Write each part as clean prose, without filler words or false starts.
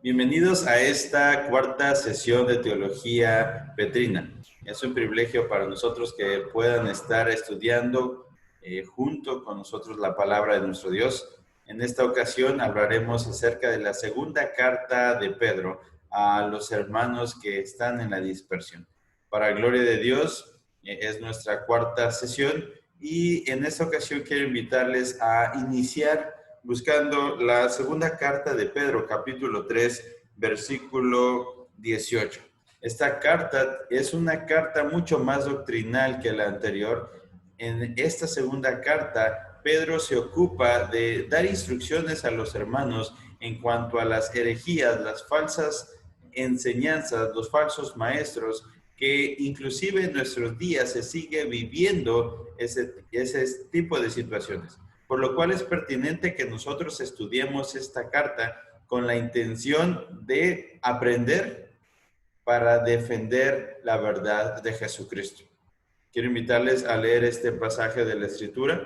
Bienvenidos a esta cuarta sesión de Teología Petrina. Es un privilegio para nosotros que puedan estar estudiando junto con nosotros la palabra de nuestro Dios. En esta ocasión hablaremos acerca de la segunda carta de Pedro a los hermanos que están en la dispersión. Para gloria de Dios, es nuestra cuarta sesión y en esta ocasión quiero invitarles a iniciar buscando la segunda carta de Pedro, capítulo 3, versículo 18. Esta carta es una carta mucho más doctrinal que la anterior. En esta segunda carta, Pedro se ocupa de dar instrucciones a los hermanos en cuanto a las herejías, las falsas enseñanzas, los falsos maestros, que inclusive en nuestros días se sigue viviendo ese tipo de situaciones. Por lo cual es pertinente que nosotros estudiemos esta carta con la intención de aprender para defender la verdad de Jesucristo. Quiero invitarles a leer este pasaje de la Escritura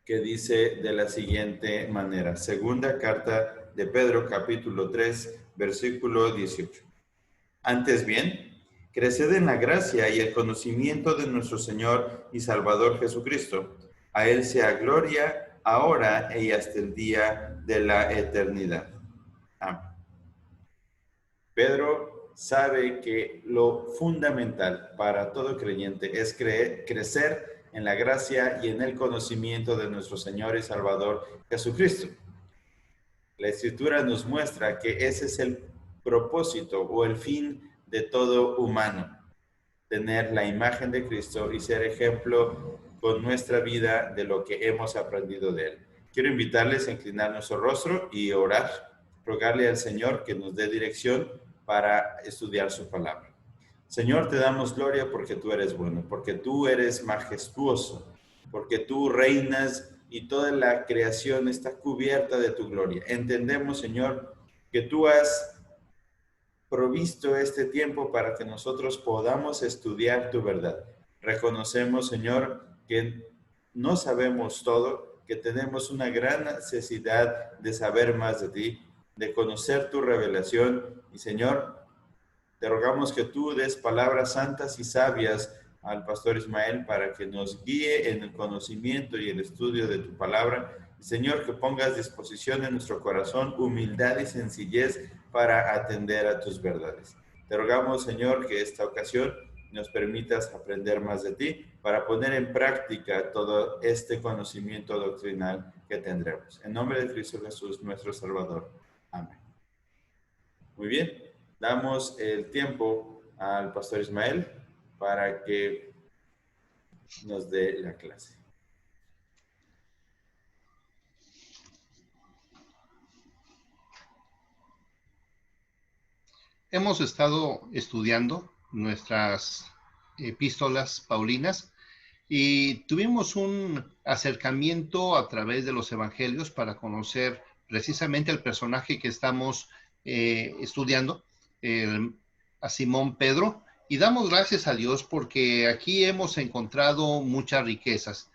que dice de la siguiente manera. Segunda carta de Pedro, capítulo 3, versículo 18. Antes bien, creced en la gracia y el conocimiento de nuestro Señor y Salvador Jesucristo. A Él sea gloria, ahora y hasta el día de la eternidad. Amén. Pedro sabe que lo fundamental para todo creyente es crecer en la gracia y en el conocimiento de nuestro Señor y Salvador Jesucristo. La Escritura nos muestra que ese es el propósito o el fin de todo humano. Tener la imagen de Cristo y ser ejemplo con nuestra vida de lo que hemos aprendido de Él. Quiero invitarles a inclinar nuestro rostro y orar, rogarle al Señor que nos dé dirección para estudiar su palabra. Señor, te damos gloria porque tú eres bueno, porque tú eres majestuoso, porque tú reinas y toda la creación está cubierta de tu gloria. Entendemos, Señor, que tú has provisto este tiempo para que nosotros podamos estudiar tu verdad. Reconocemos, Señor, que no sabemos todo, que tenemos una gran necesidad de saber más de ti, de conocer tu revelación. Y, Señor, te rogamos que tú des palabras santas y sabias al pastor Ismael para que nos guíe en el conocimiento y el estudio de tu palabra. Y, Señor, que pongas disposición en nuestro corazón, humildad y sencillez para atender a tus verdades. Te rogamos, Señor, que esta ocasión nos permitas aprender más de ti para poner en práctica todo este conocimiento doctrinal que tendremos. En nombre de Cristo Jesús, nuestro Salvador. Amén. Muy bien, damos el tiempo al pastor Ismael para que nos dé la clase. Hemos estado estudiando nuestras epístolas paulinas y tuvimos un acercamiento a través de los evangelios para conocer precisamente el personaje que estamos estudiando, a Simón Pedro, y damos gracias a Dios porque aquí hemos encontrado muchas riquezas.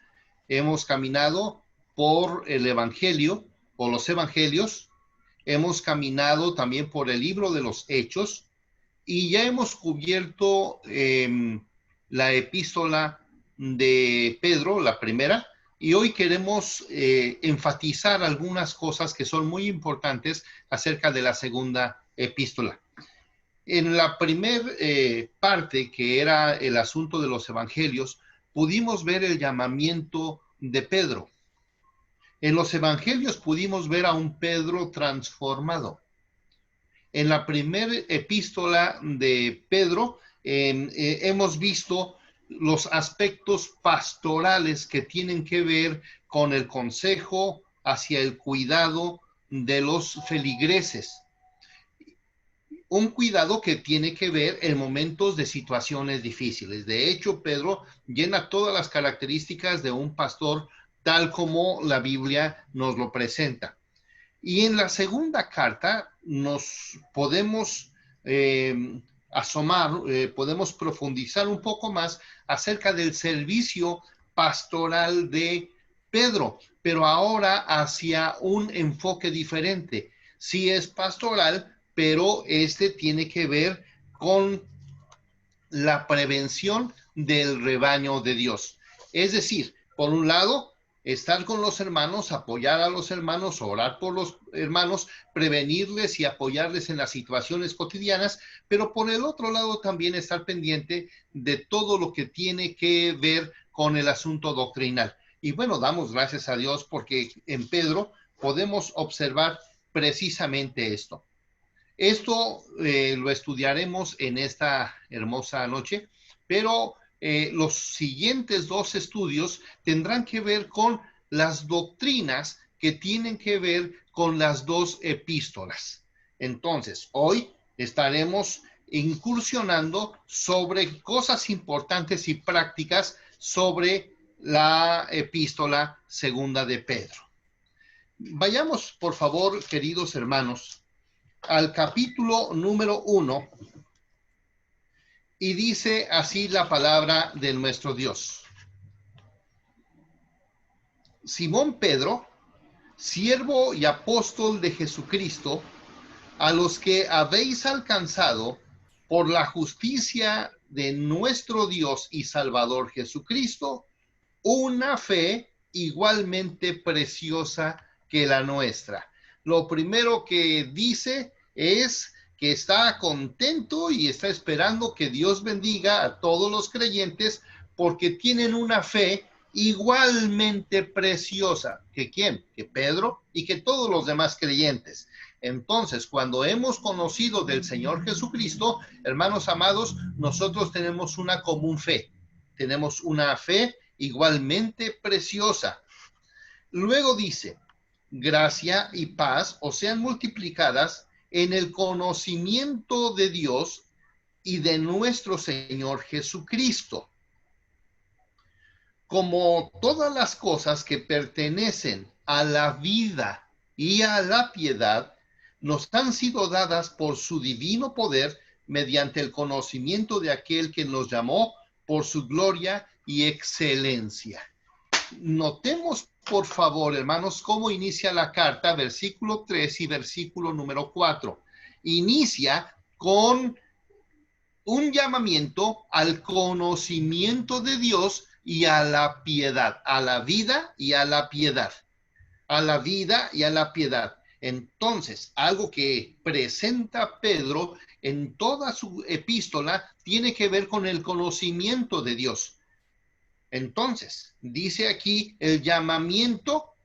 Hemos caminado por el evangelio o los evangelios. Hemos caminado también por el libro de los Hechos y ya hemos cubierto la epístola de Pedro, la primera, y hoy queremos enfatizar algunas cosas que son muy importantes acerca de la segunda epístola. En la primera parte, que era el asunto de los evangelios, pudimos ver el llamamiento de Pedro. En los evangelios pudimos ver a un Pedro transformado. En la primera epístola de Pedro hemos visto los aspectos pastorales que tienen que ver con el consejo hacia el cuidado de los feligreses. Un cuidado que tiene que ver en momentos de situaciones difíciles. De hecho, Pedro llena todas las características de un pastor tal como la Biblia nos lo presenta. Y en la segunda carta nos podemos asomar, podemos profundizar un poco más acerca del servicio pastoral de Pedro, pero ahora hacia un enfoque diferente. Sí es pastoral, pero este tiene que ver con la prevención del rebaño de Dios. Es decir, por un lado, estar con los hermanos, apoyar a los hermanos, orar por los hermanos, prevenirles y apoyarles en las situaciones cotidianas, pero por el otro lado también estar pendiente de todo lo que tiene que ver con el asunto doctrinal. Y bueno, damos gracias a Dios porque en Pedro podemos observar precisamente esto. Esto lo estudiaremos en esta hermosa noche, pero los siguientes dos estudios tendrán que ver con las doctrinas que tienen que ver con las dos epístolas. Entonces, hoy estaremos incursionando sobre cosas importantes y prácticas sobre la epístola segunda de Pedro. Vayamos, por favor, queridos hermanos, al capítulo número 1 y dice así la palabra de nuestro Dios. Simón Pedro, siervo y apóstol de Jesucristo, a los que habéis alcanzado por la justicia de nuestro Dios y Salvador Jesucristo, una fe igualmente preciosa que la nuestra. Lo primero que dice es que está contento y está esperando que Dios bendiga a todos los creyentes porque tienen una fe igualmente preciosa. ¿Que quién? Que Pedro y que todos los demás creyentes. Entonces, cuando hemos conocido del Señor Jesucristo, hermanos amados, nosotros tenemos una común fe. Tenemos una fe igualmente preciosa. Luego dice, gracia y paz os sean multiplicadas en el conocimiento de Dios y de nuestro Señor Jesucristo. Como todas las cosas que pertenecen a la vida y a la piedad, nos han sido dadas por su divino poder mediante el conocimiento de aquel que nos llamó por su gloria y excelencia. Notemos, por favor, hermanos, cómo inicia la carta, versículo 3 y versículo número 4. Inicia con un llamamiento al conocimiento de Dios y a la piedad, a la vida y a la piedad, a la vida y a la piedad. Entonces, algo que presenta Pedro en toda su epístola tiene que ver con el conocimiento de Dios. Entonces, dice aquí el llamamiento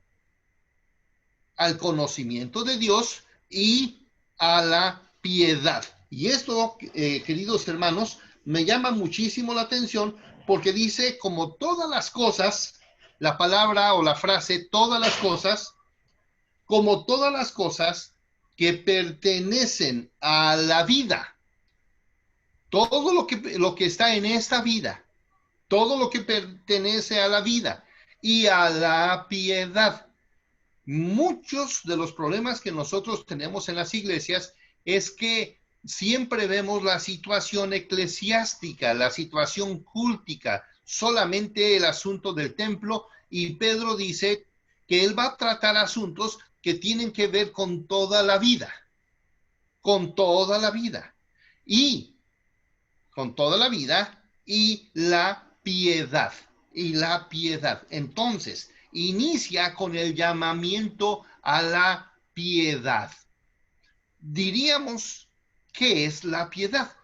al conocimiento de Dios y a la piedad. Y esto, queridos hermanos, me llama muchísimo la atención porque dice, como todas las cosas, la palabra o la frase, todas las cosas, como todas las cosas que pertenecen a la vida, todo lo que está en esta vida, todo lo que pertenece a la vida y a la piedad. Muchos de los problemas que nosotros tenemos en las iglesias es que siempre vemos la situación eclesiástica, la situación cúltica, solamente el asunto del templo, y Pedro dice que él va a tratar asuntos que tienen que ver con toda la vida, con toda la vida, y con toda la vida y la piedad, y la piedad. Entonces, inicia con el llamamiento a la piedad. Diríamos, ¿qué es la piedad?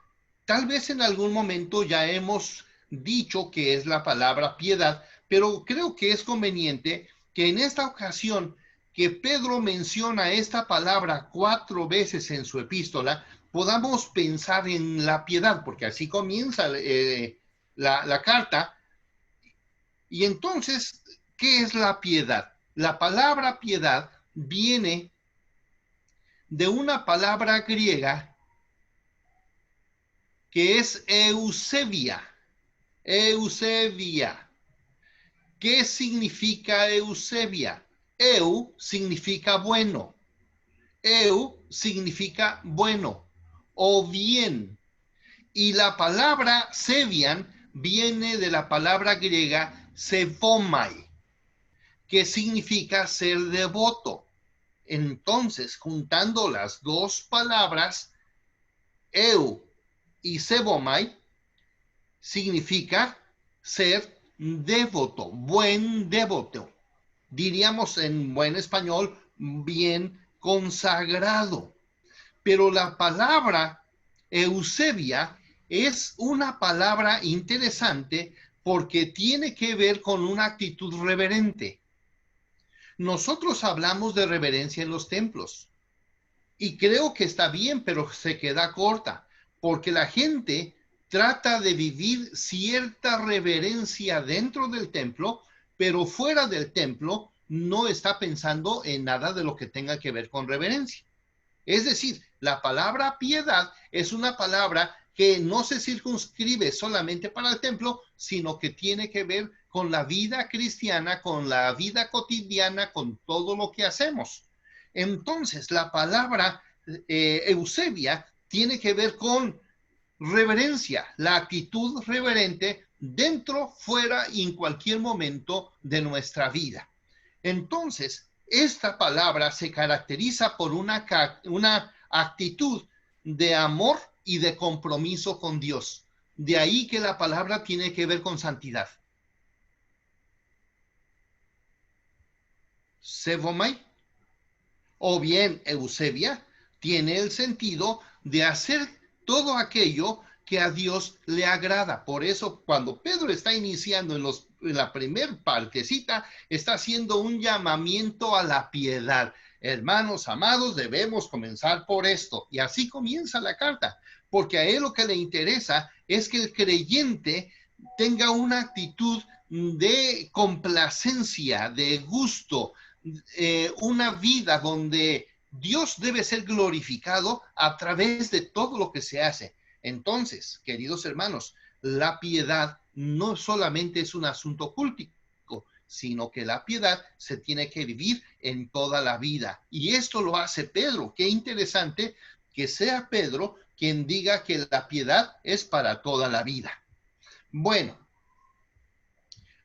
Tal vez en algún momento ya hemos dicho qué es la palabra piedad, pero creo que es conveniente que en esta ocasión que Pedro menciona esta palabra 4 veces en su epístola, podamos pensar en la piedad, porque así comienza la carta. Y entonces, ¿qué es la piedad? La palabra piedad viene de una palabra griega que es eusebia. Eusebia. ¿Qué significa eusebia? Eu significa bueno. Eu significa bueno o bien. Y la palabra sebian viene de la palabra griega sebomai, que significa ser devoto. Entonces, juntando las dos palabras, eu y sebomai, significa ser devoto, buen devoto. Diríamos en buen español, bien consagrado. Pero la palabra Eusebia es una palabra interesante porque tiene que ver con una actitud reverente. Nosotros hablamos de reverencia en los templos y creo que está bien, pero se queda corta porque la gente trata de vivir cierta reverencia dentro del templo, pero fuera del templo no está pensando en nada de lo que tenga que ver con reverencia. Es decir, la palabra piedad es una palabra que no se circunscribe solamente para el templo, sino que tiene que ver con la vida cristiana, con la vida cotidiana, con todo lo que hacemos. Entonces, la palabra Eusebia tiene que ver con reverencia, la actitud reverente dentro, fuera y en cualquier momento de nuestra vida. Entonces, esta palabra se caracteriza por una actitud de amor y de compromiso con Dios. De ahí que la palabra tiene que ver con santidad. Sebomai, o bien Eusebia, tiene el sentido de hacer todo aquello que a Dios le agrada. Por eso, cuando Pedro está iniciando en la primer partecita, está haciendo un llamamiento a la piedad. Hermanos amados, debemos comenzar por esto. Y así comienza la carta, porque a él lo que le interesa es que el creyente tenga una actitud de complacencia, de gusto, una vida donde Dios debe ser glorificado a través de todo lo que se hace. Entonces, queridos hermanos, la piedad no solamente es un asunto cultico, sino que la piedad se tiene que vivir en toda la vida. Y esto lo hace Pedro. Qué interesante que sea Pedro quien diga que la piedad es para toda la vida. Bueno,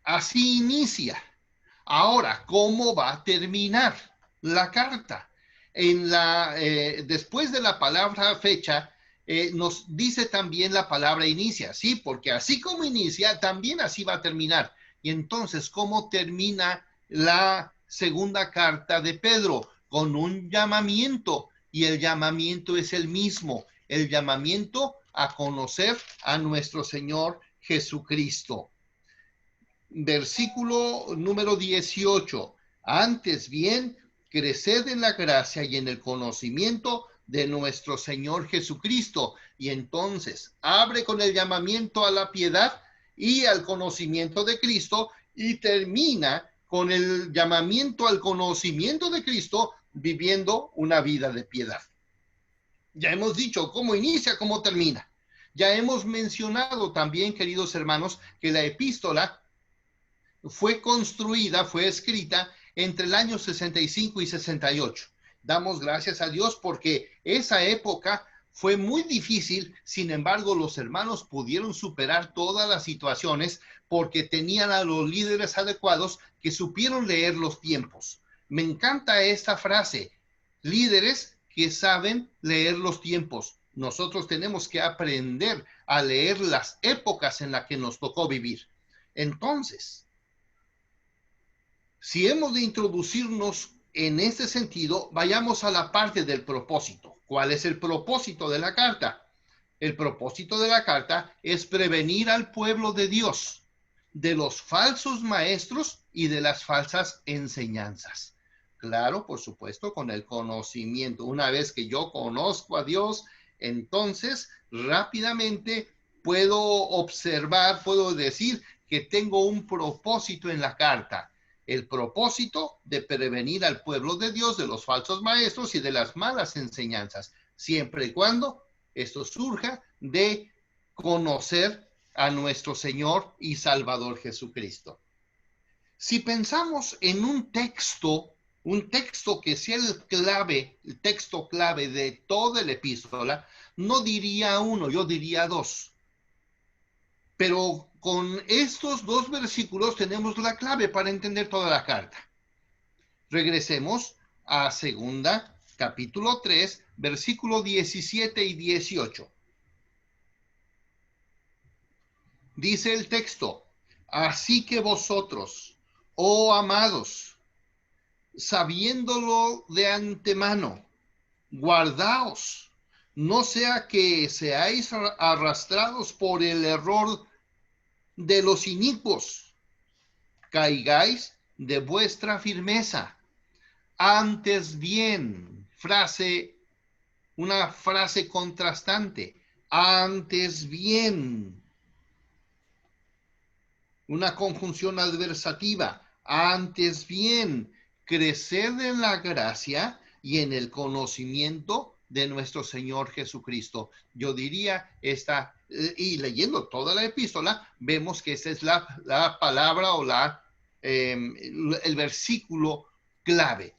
así inicia. Ahora, ¿cómo va a terminar la carta? Después de la palabra fecha, nos dice también la palabra inicia, sí, porque así como inicia, también así va a terminar. Y entonces, ¿cómo termina la segunda carta de Pedro? Con un llamamiento, y el llamamiento es el mismo, el llamamiento a conocer a nuestro Señor Jesucristo. Versículo número 18. Antes bien, creced en la gracia y en el conocimiento de nuestro Señor Jesucristo. Y entonces abre con el llamamiento a la piedad y al conocimiento de Cristo y termina con el llamamiento al conocimiento de Cristo viviendo una vida de piedad. Ya hemos dicho cómo inicia, cómo termina. Ya hemos mencionado también, queridos hermanos, que la epístola fue construida, fue escrita entre el año 65 y 68. Damos gracias a Dios porque esa época fue muy difícil, sin embargo, los hermanos pudieron superar todas las situaciones porque tenían a los líderes adecuados que supieron leer los tiempos. Me encanta esta frase, líderes que saben leer los tiempos. Nosotros tenemos que aprender a leer las épocas en las que nos tocó vivir. Entonces, si hemos de introducirnos en este sentido, vayamos a la parte del propósito. ¿Cuál es el propósito de la carta? El propósito de la carta es prevenir al pueblo de Dios de los falsos maestros y de las falsas enseñanzas. Claro, por supuesto, con el conocimiento. Una vez que yo conozco a Dios, entonces rápidamente puedo observar, puedo decir que tengo un propósito en la carta. El propósito de prevenir al pueblo de Dios de los falsos maestros y de las malas enseñanzas, siempre y cuando esto surja de conocer a nuestro Señor y Salvador Jesucristo. Si pensamos en un texto que sea el texto clave de toda la epístola, no diría uno, yo diría dos. Pero con estos dos versículos tenemos la clave para entender toda la carta. Regresemos a segunda, capítulo 3, versículo 17 y 18. Dice el texto: así que vosotros, oh amados, sabiéndolo de antemano, guardaos, no sea que seáis arrastrados por el error de los inicuos, caigáis de vuestra firmeza. Antes bien, una frase contrastante, antes bien, una conjunción adversativa, antes bien, creced en la gracia y en el conocimiento de nuestro Señor Jesucristo. Yo diría y leyendo toda la epístola, vemos que esa es la palabra o el versículo clave.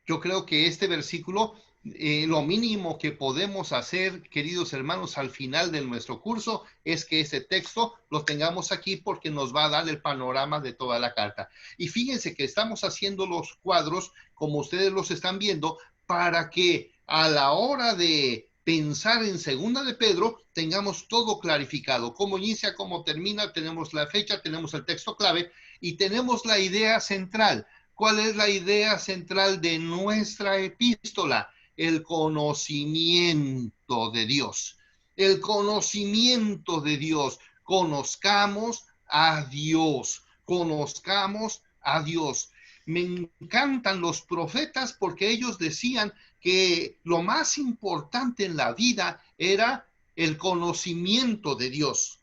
Yo creo que este versículo, lo mínimo que podemos hacer, queridos hermanos, al final de nuestro curso, es que ese texto lo tengamos aquí porque nos va a dar el panorama de toda la carta. Y fíjense que estamos haciendo los cuadros, como ustedes los están viendo, para que a la hora de pensar en segunda de Pedro, tengamos todo clarificado. Cómo inicia, cómo termina, tenemos la fecha, tenemos el texto clave y tenemos la idea central. ¿Cuál es la idea central de nuestra epístola? El conocimiento de Dios. El conocimiento de Dios. Conozcamos a Dios. Conozcamos a Dios. Me encantan los profetas porque ellos decían que lo más importante en la vida era el conocimiento de Dios.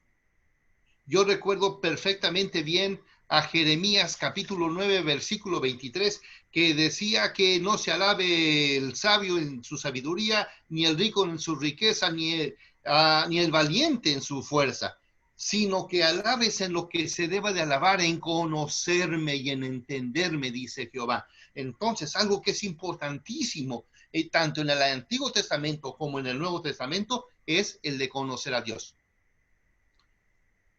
Yo recuerdo perfectamente bien a Jeremías capítulo 9, versículo 23, que decía que no se alabe el sabio en su sabiduría, ni el rico en su riqueza, ni el valiente en su fuerza, sino que alabes en lo que se deba de alabar, en conocerme y en entenderme, dice Jehová. Entonces, algo que es importantísimo, tanto en el Antiguo Testamento como en el Nuevo Testamento, es el de conocer a Dios.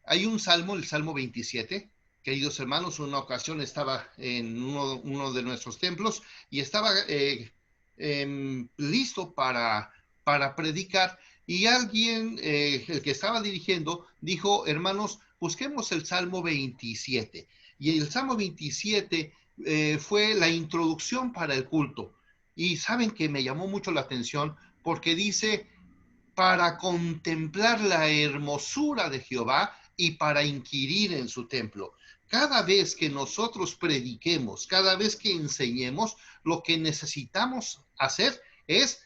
Hay un salmo, el Salmo 27, queridos hermanos. Una ocasión estaba en uno de nuestros templos y estaba listo para predicar, y alguien, el que estaba dirigiendo, dijo: hermanos, busquemos el Salmo 27. Y el Salmo 27 fue la introducción para el culto. Y saben que me llamó mucho la atención porque dice: para contemplar la hermosura de Jehová y para inquirir en su templo. Cada vez que nosotros prediquemos, cada vez que enseñemos, lo que necesitamos hacer es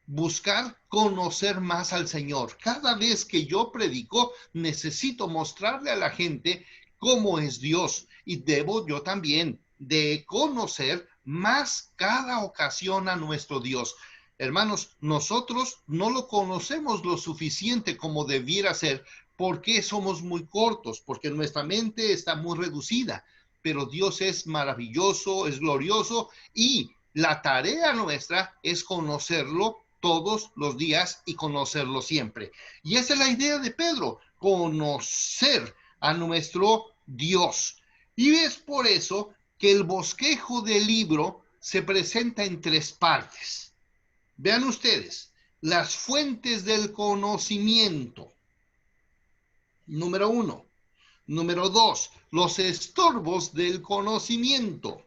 buscar conocer más al Señor. Cada vez que yo predico, necesito mostrarle a la gente cómo es Dios, y debo yo también de conocer más cada ocasión a nuestro Dios. Hermanos, nosotros no lo conocemos lo suficiente como debiera ser, porque somos muy cortos, porque nuestra mente está muy reducida, pero Dios es maravilloso, es glorioso, y la tarea nuestra es conocerlo todos los días y conocerlo siempre. Y esa es la idea de Pedro: conocer a nuestro Dios. Y es por eso que el bosquejo del libro se presenta en 3 partes. Vean ustedes: las fuentes del conocimiento, número 1. Número 2, los estorbos del conocimiento.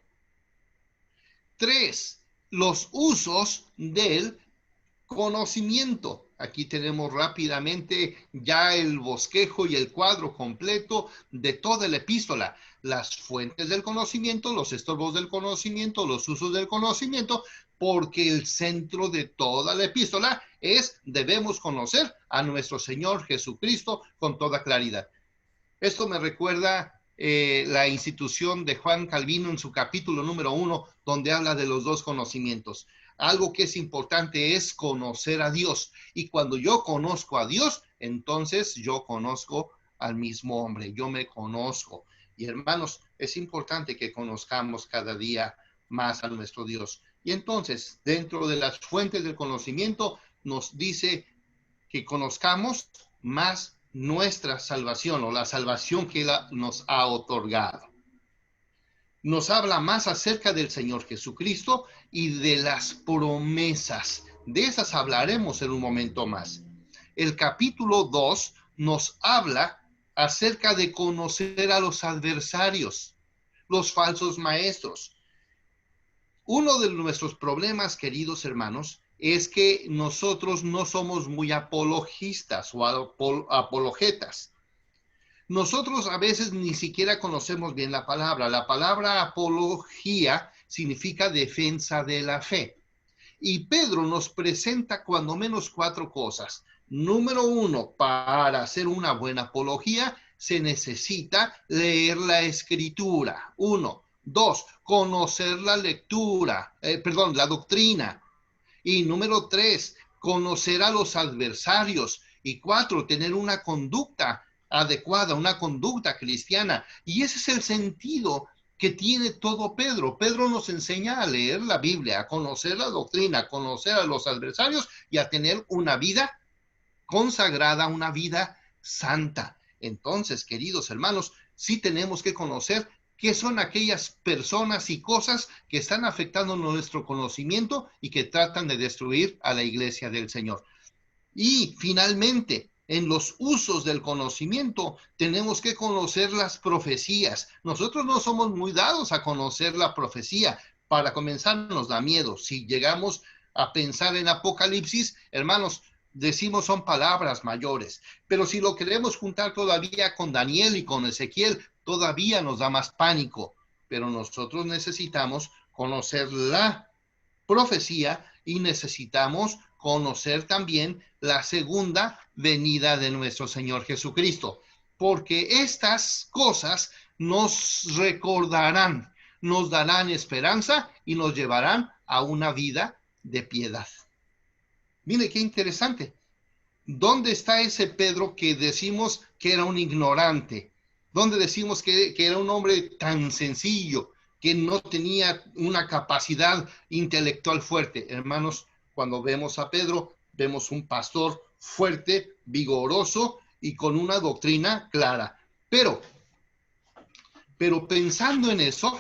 3, los usos del conocimiento. Aquí tenemos rápidamente ya el bosquejo y el cuadro completo de toda la epístola: las fuentes del conocimiento, los estorbos del conocimiento, los usos del conocimiento, porque el centro de toda la epístola es: debemos conocer a nuestro Señor Jesucristo con toda claridad. Esto me recuerda la institución de Juan Calvino en su capítulo número 1, donde habla de los 2 conocimientos. Algo que es importante es conocer a Dios. Y cuando yo conozco a Dios, entonces yo conozco al mismo hombre. Yo me conozco. Y hermanos, es importante que conozcamos cada día más a nuestro Dios. Y entonces, dentro de las fuentes del conocimiento, nos dice que conozcamos más nuestra salvación, o la salvación que Él nos ha otorgado. nos habla más acerca del Señor Jesucristo y de las promesas. De esas hablaremos en un momento más. El capítulo 2 nos habla acerca de conocer a los adversarios, los falsos maestros. Uno de nuestros problemas, queridos hermanos, es que nosotros no somos muy apologistas o apologetas. Nosotros a veces ni siquiera conocemos bien la palabra. La palabra apología significa defensa de la fe. Y Pedro nos presenta cuando menos 4 cosas. Número 1, para hacer una buena apología se necesita leer la escritura. 1. 2, conocer la la doctrina. Y número 3, conocer a los adversarios. Y 4, tener una conducta adecuada, una conducta cristiana. Y ese es el sentido que tiene todo Pedro. Pedro nos enseña a leer la Biblia, a conocer la doctrina, a conocer a los adversarios y a tener una vida consagrada, una vida santa. Entonces, queridos hermanos, sí tenemos que conocer qué son aquellas personas y cosas que están afectando nuestro conocimiento y que tratan de destruir a la iglesia del Señor. Y finalmente, en los usos del conocimiento, tenemos que conocer las profecías. Nosotros no somos muy dados a conocer la profecía. Para comenzar, nos da miedo. Si llegamos a pensar en Apocalipsis, hermanos, decimos son palabras mayores. Pero si lo queremos juntar todavía con Daniel y con Ezequiel, todavía nos da más pánico. Pero nosotros necesitamos conocer la profecía y necesitamos conocer también la segunda venida de nuestro Señor Jesucristo, porque estas cosas nos recordarán, nos darán esperanza y nos llevarán a una vida de piedad. Mire qué interesante. ¿Dónde está ese Pedro que decimos que era un ignorante? ¿Dónde decimos que era un hombre tan sencillo, que no tenía una capacidad intelectual fuerte? Hermanos, cuando vemos a Pedro, vemos un pastor fuerte, vigoroso y con una doctrina clara. Pero pensando en eso,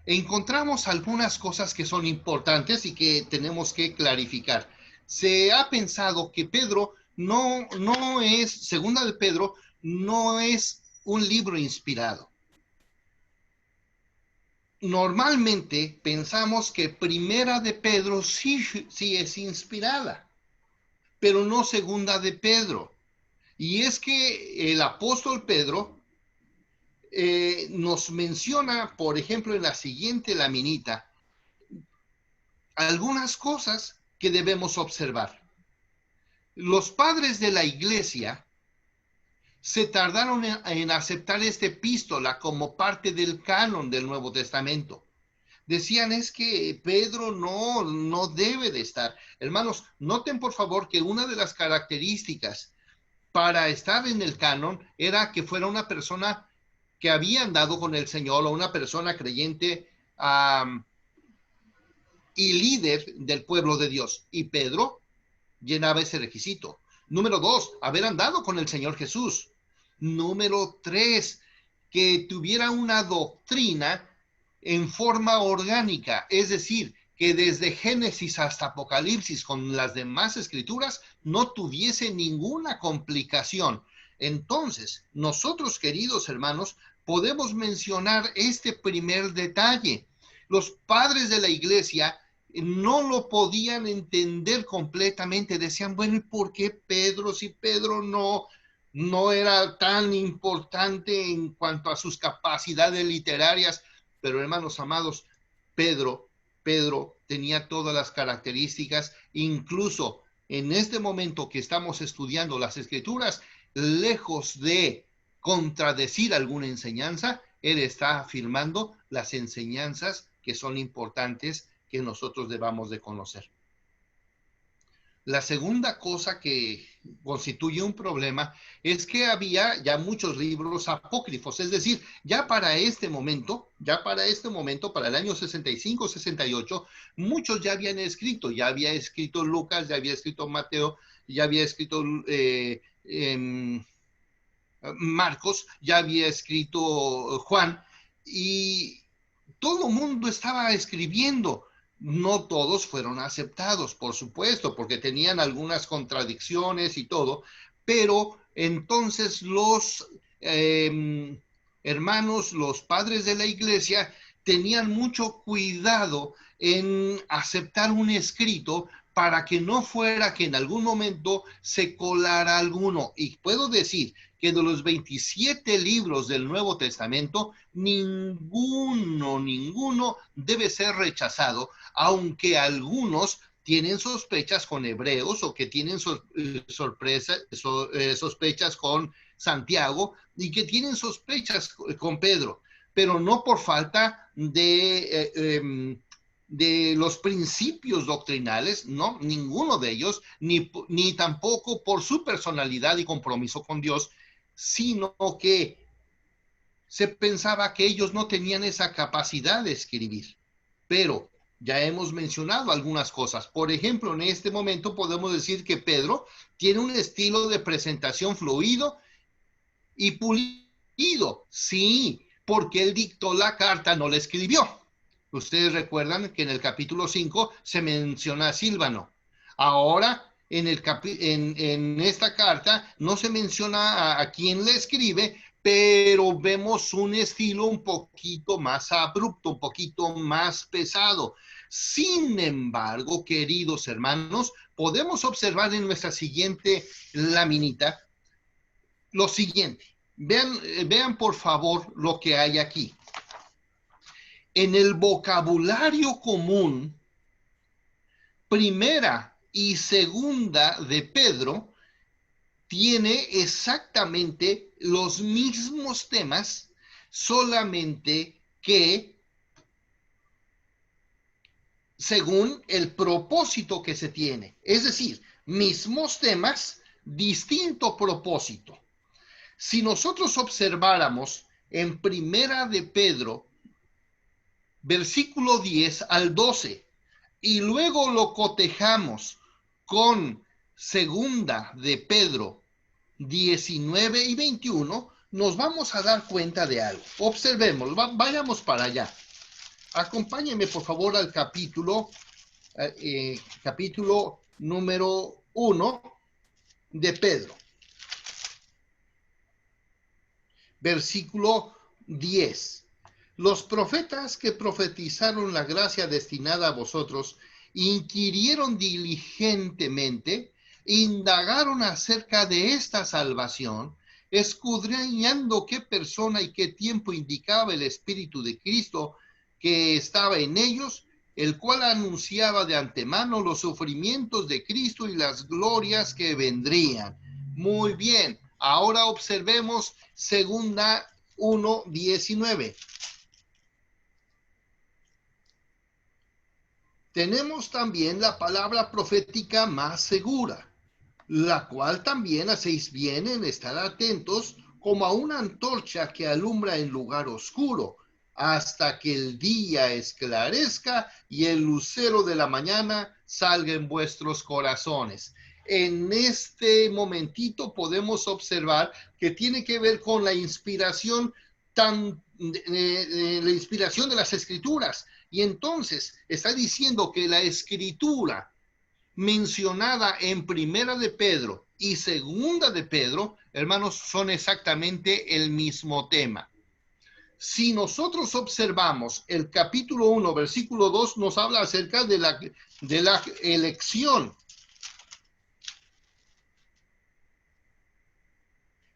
encontramos algunas cosas que son importantes y que tenemos que clarificar. Se ha pensado que Pedro no es, Segunda de Pedro, no es un libro inspirado. Normalmente pensamos que Primera de Pedro sí es inspirada, pero no Segunda de Pedro. Y es que el apóstol Pedro nos menciona, por ejemplo, en la siguiente laminita, algunas cosas que debemos observar. Los padres de la iglesia se tardaron en aceptar esta epístola como parte del canon del Nuevo Testamento. Decían, es que Pedro no debe de estar. Hermanos, noten por favor que una de las características para estar en el canon era que fuera una persona que había andado con el Señor o una persona creyente y líder del pueblo de Dios. Y Pedro llenaba ese requisito. Número 2, haber andado con el Señor Jesús. Número 3, que tuviera una doctrina en forma orgánica, es decir, que desde Génesis hasta Apocalipsis con las demás escrituras no tuviese ninguna complicación. Entonces, nosotros, queridos hermanos, podemos mencionar este primer detalle. Los padres de la iglesia no lo podían entender completamente. Decían, bueno, ¿y por qué Pedro? Si Pedro no era tan importante en cuanto a sus capacidades literarias. Pero hermanos amados, Pedro tenía todas las características, incluso en este momento que estamos estudiando las escrituras, lejos de contradecir alguna enseñanza, él está afirmando las enseñanzas que son importantes que nosotros debamos de conocer. La segunda cosa que constituye un problema es que había ya muchos libros apócrifos, es decir, ya para este momento, para el año 65, 68, muchos ya habían escrito, ya había escrito Lucas, ya había escrito Mateo, ya había escrito Marcos, ya había escrito Juan, y todo el mundo estaba escribiendo. No todos fueron aceptados, por supuesto, porque tenían algunas contradicciones y todo, pero entonces los hermanos, los padres de la iglesia, tenían mucho cuidado en aceptar un escrito para que no fuera que en algún momento se colara alguno. Y puedo decir que de los 27 libros del Nuevo Testamento, ninguno debe ser rechazado, aunque algunos tienen sospechas con Hebreos o que tienen sospechas con Santiago y que tienen sospechas con Pedro, pero no por falta de los principios doctrinales, no, ninguno de ellos, ni tampoco por su personalidad y compromiso con Dios, sino que se pensaba que ellos no tenían esa capacidad de escribir. Pero ya hemos mencionado algunas cosas. Por ejemplo, en este momento podemos decir que Pedro tiene un estilo de presentación fluido y pulido. Sí, porque él dictó la carta, no la escribió. Ustedes recuerdan que en el capítulo 5 se menciona a Silvano. Ahora, en esta carta no se menciona a quién le escribe, pero vemos un estilo un poquito más abrupto, un poquito más pesado. Sin embargo, queridos hermanos, podemos observar en nuestra siguiente laminita lo siguiente. Vean por favor lo que hay aquí. En el vocabulario común, primera y segunda de Pedro tiene exactamente los mismos temas, solamente que según el propósito que se tiene. Es decir, mismos temas, distinto propósito. Si nosotros observáramos en primera de Pedro, versículo 10 al 12, y luego lo cotejamos con segunda de Pedro 19 y 21, nos vamos a dar cuenta de algo. Observemos, vayamos para allá. Acompáñenme por favor al capítulo número 1 de Pedro. Versículo 10. Los profetas que profetizaron la gracia destinada a vosotros inquirieron diligentemente, indagaron acerca de esta salvación, escudriñando qué persona y qué tiempo indicaba el Espíritu de Cristo que estaba en ellos, el cual anunciaba de antemano los sufrimientos de Cristo y las glorias que vendrían. Muy bien, ahora observemos segunda 1:19. Tenemos también la palabra profética más segura, la cual también hacéis bien en estar atentos como a una antorcha que alumbra en lugar oscuro, hasta que el día esclarezca y el lucero de la mañana salga en vuestros corazones. En este momentito podemos observar que tiene que ver con la inspiración la inspiración de las escrituras. Y entonces está diciendo que la escritura mencionada en primera de Pedro y segunda de Pedro, hermanos, son exactamente el mismo tema. Si nosotros observamos el capítulo 1, versículo 2, nos habla acerca de la elección.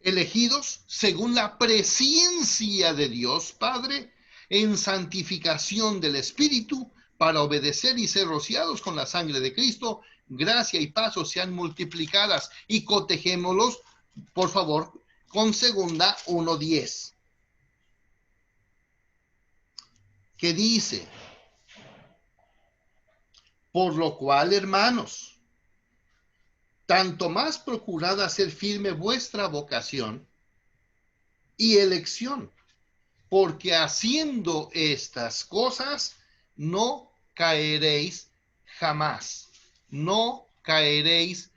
Elegidos según la presencia de Dios Padre en santificación del Espíritu para obedecer y ser rociados con la sangre de Cristo, gracia y paz sean multiplicadas. Y cotejémoslos, por favor, con segunda 1:10. Que dice, por lo cual, hermanos, tanto más procurad hacer firme vuestra vocación y elección, porque haciendo estas cosas no caeréis jamás. No caeréis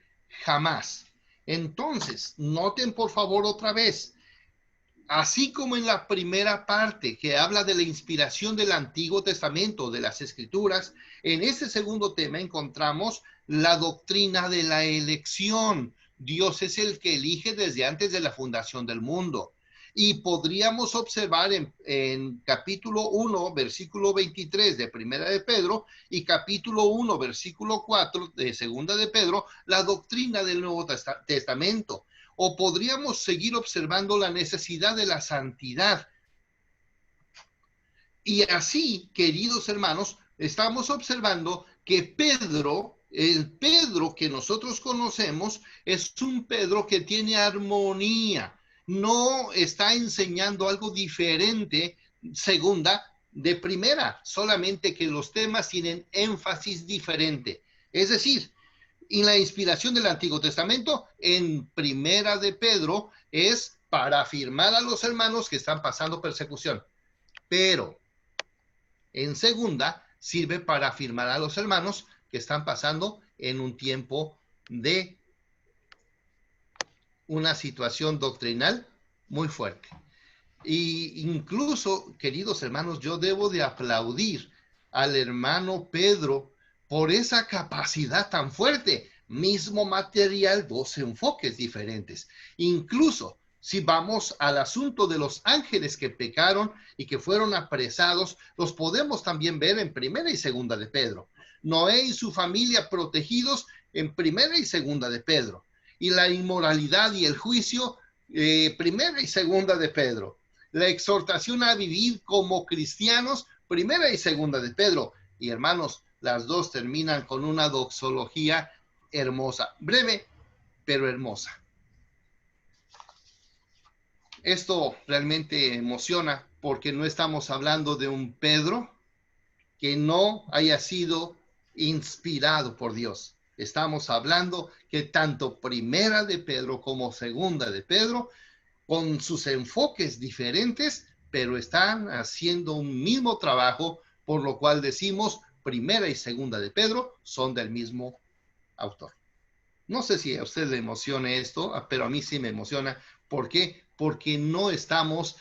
jamás. Entonces, noten por favor otra vez, así como en la primera parte que habla de la inspiración del Antiguo Testamento, de las Escrituras, en este segundo tema encontramos la doctrina de la elección. Dios es el que elige desde antes de la fundación del mundo. Y podríamos observar en capítulo 1, versículo 23 de Primera de Pedro y capítulo 1, versículo 4 de Segunda de Pedro, la doctrina del Nuevo Testamento. O podríamos seguir observando la necesidad de la santidad. Y así, queridos hermanos, estamos observando que Pedro, el Pedro que nosotros conocemos, es un Pedro que tiene armonía. No está enseñando algo diferente, segunda de primera, solamente que los temas tienen énfasis diferente. Es decir, y la inspiración del Antiguo Testamento en Primera de Pedro es para afirmar a los hermanos que están pasando persecución. Pero en segunda sirve para afirmar a los hermanos que están pasando en un tiempo de una situación doctrinal muy fuerte. Y incluso, queridos hermanos, yo debo de aplaudir al hermano Pedro por esa capacidad tan fuerte. Mismo material, dos enfoques diferentes. Incluso si vamos al asunto de los ángeles que pecaron y que fueron apresados, los podemos también ver en Primera y Segunda de Pedro. Noé y su familia protegidos en Primera y Segunda de Pedro. Y la inmoralidad y el juicio, Primera y Segunda de Pedro. La exhortación a vivir como cristianos, Primera y Segunda de Pedro. Y hermanos, las dos terminan con una doxología hermosa, breve, pero hermosa. Esto realmente emociona porque no estamos hablando de un Pedro que no haya sido inspirado por Dios. Estamos hablando que tanto Primera de Pedro como Segunda de Pedro, con sus enfoques diferentes, pero están haciendo un mismo trabajo, por lo cual decimos Primera y Segunda de Pedro son del mismo autor. No sé si a usted le emocione esto, pero a mí sí me emociona. ¿Por qué? Porque no estamos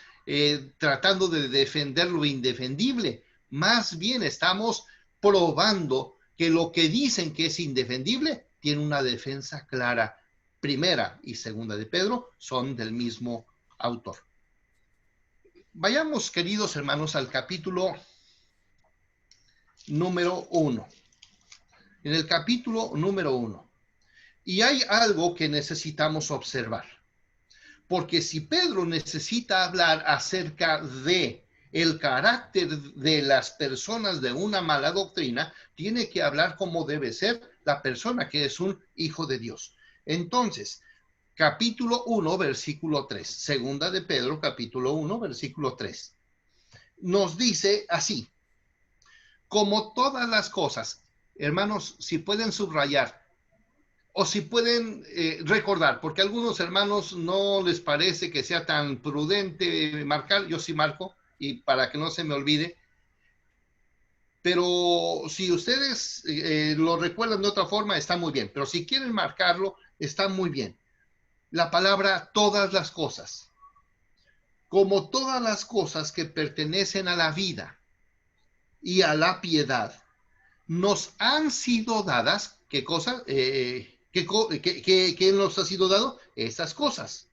tratando de defender lo indefendible. Más bien estamos probando que lo que dicen que es indefendible tiene una defensa clara. Primera y Segunda de Pedro son del mismo autor. Vayamos, queridos hermanos, al capítulo número 1. En el capítulo número 1. Y hay algo que necesitamos observar, porque si Pedro necesita hablar acerca de el carácter de las personas de una mala doctrina, tiene que hablar como debe ser la persona que es un hijo de Dios. Entonces, capítulo 1, versículo 3, segunda de Pedro, capítulo 1, versículo 3, nos dice así: como todas las cosas, hermanos, si pueden subrayar, o si pueden recordar, porque a algunos hermanos no les parece que sea tan prudente marcar, yo sí marco, y para que no se me olvide, pero si ustedes lo recuerdan de otra forma, está muy bien, pero si quieren marcarlo, está muy bien. La palabra todas las cosas, como todas las cosas que pertenecen a la vida y a la piedad, nos han sido dadas, ¿qué cosas? ¿Qué nos ha sido dado? Estas cosas,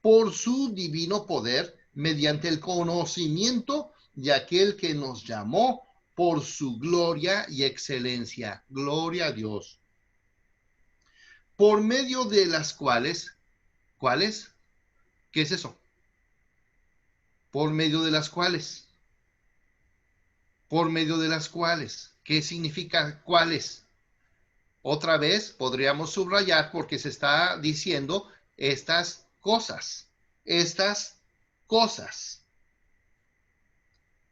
por su divino poder, mediante el conocimiento de aquel que nos llamó por su gloria y excelencia. Gloria a Dios. Por medio de las cuales, ¿cuáles? ¿Qué es eso? Por medio de las cuales. Por medio de las cuales. ¿Qué significa cuáles? Otra vez podríamos subrayar porque se está diciendo estas cosas. Estas cosas.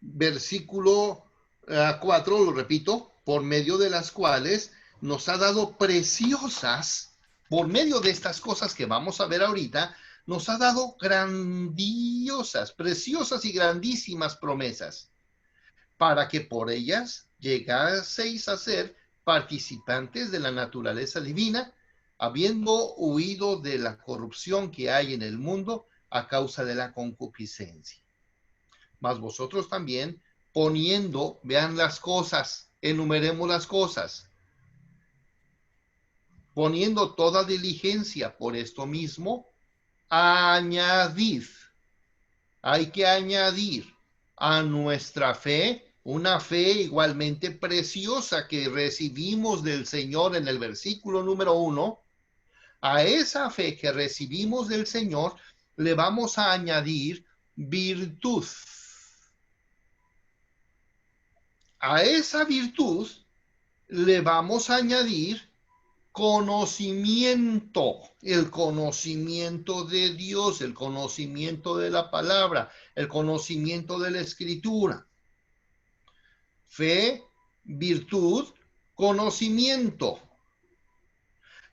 Versículo 4, lo repito, por medio de las cuales nos ha dado preciosas, por medio de estas cosas que vamos a ver ahorita, nos ha dado grandiosas, preciosas y grandísimas promesas, para que por ellas llegaseis a ser participantes de la naturaleza divina, habiendo huido de la corrupción que hay en el mundo a causa de la concupiscencia. Mas vosotros también, poniendo, vean las cosas, enumeremos las cosas, poniendo toda diligencia por esto mismo, añadid, hay que añadir a nuestra fe una fe igualmente preciosa que recibimos del Señor en el versículo número 1. A esa fe que recibimos del Señor le vamos a añadir virtud. A esa virtud le vamos a añadir conocimiento, el conocimiento de Dios, el conocimiento de la palabra, el conocimiento de la escritura. Fe, virtud, conocimiento.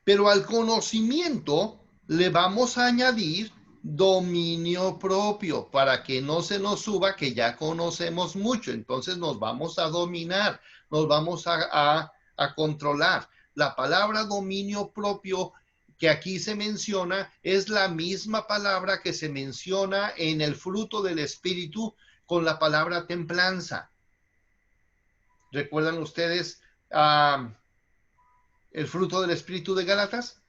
Pero al conocimiento le vamos a añadir dominio propio para que no se nos suba que ya conocemos mucho. Entonces nos vamos a dominar, nos vamos a controlar. La palabra dominio propio que aquí se menciona es la misma palabra que se menciona en el fruto del Espíritu con la palabra templanza. ¿Recuerdan ustedes el fruto del Espíritu de Gálatas?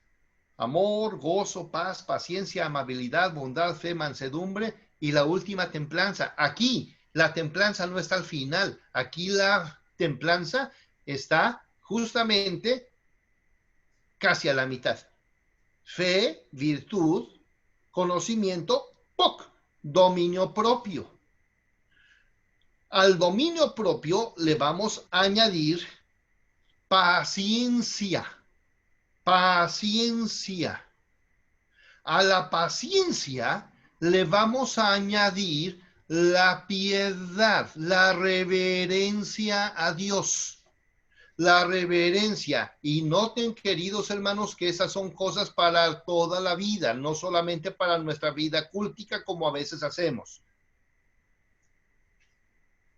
Amor, gozo, paz, paciencia, amabilidad, bondad, fe, mansedumbre y la última templanza. Aquí la templanza no está al final. Aquí la templanza está justamente casi a la mitad. Fe, virtud, conocimiento, dominio propio. Al dominio propio le vamos a añadir paciencia. Paciencia. A la paciencia le vamos a añadir la piedad, la reverencia a Dios. La reverencia. Y noten, queridos hermanos, que esas son cosas para toda la vida, no solamente para nuestra vida cultica como a veces hacemos.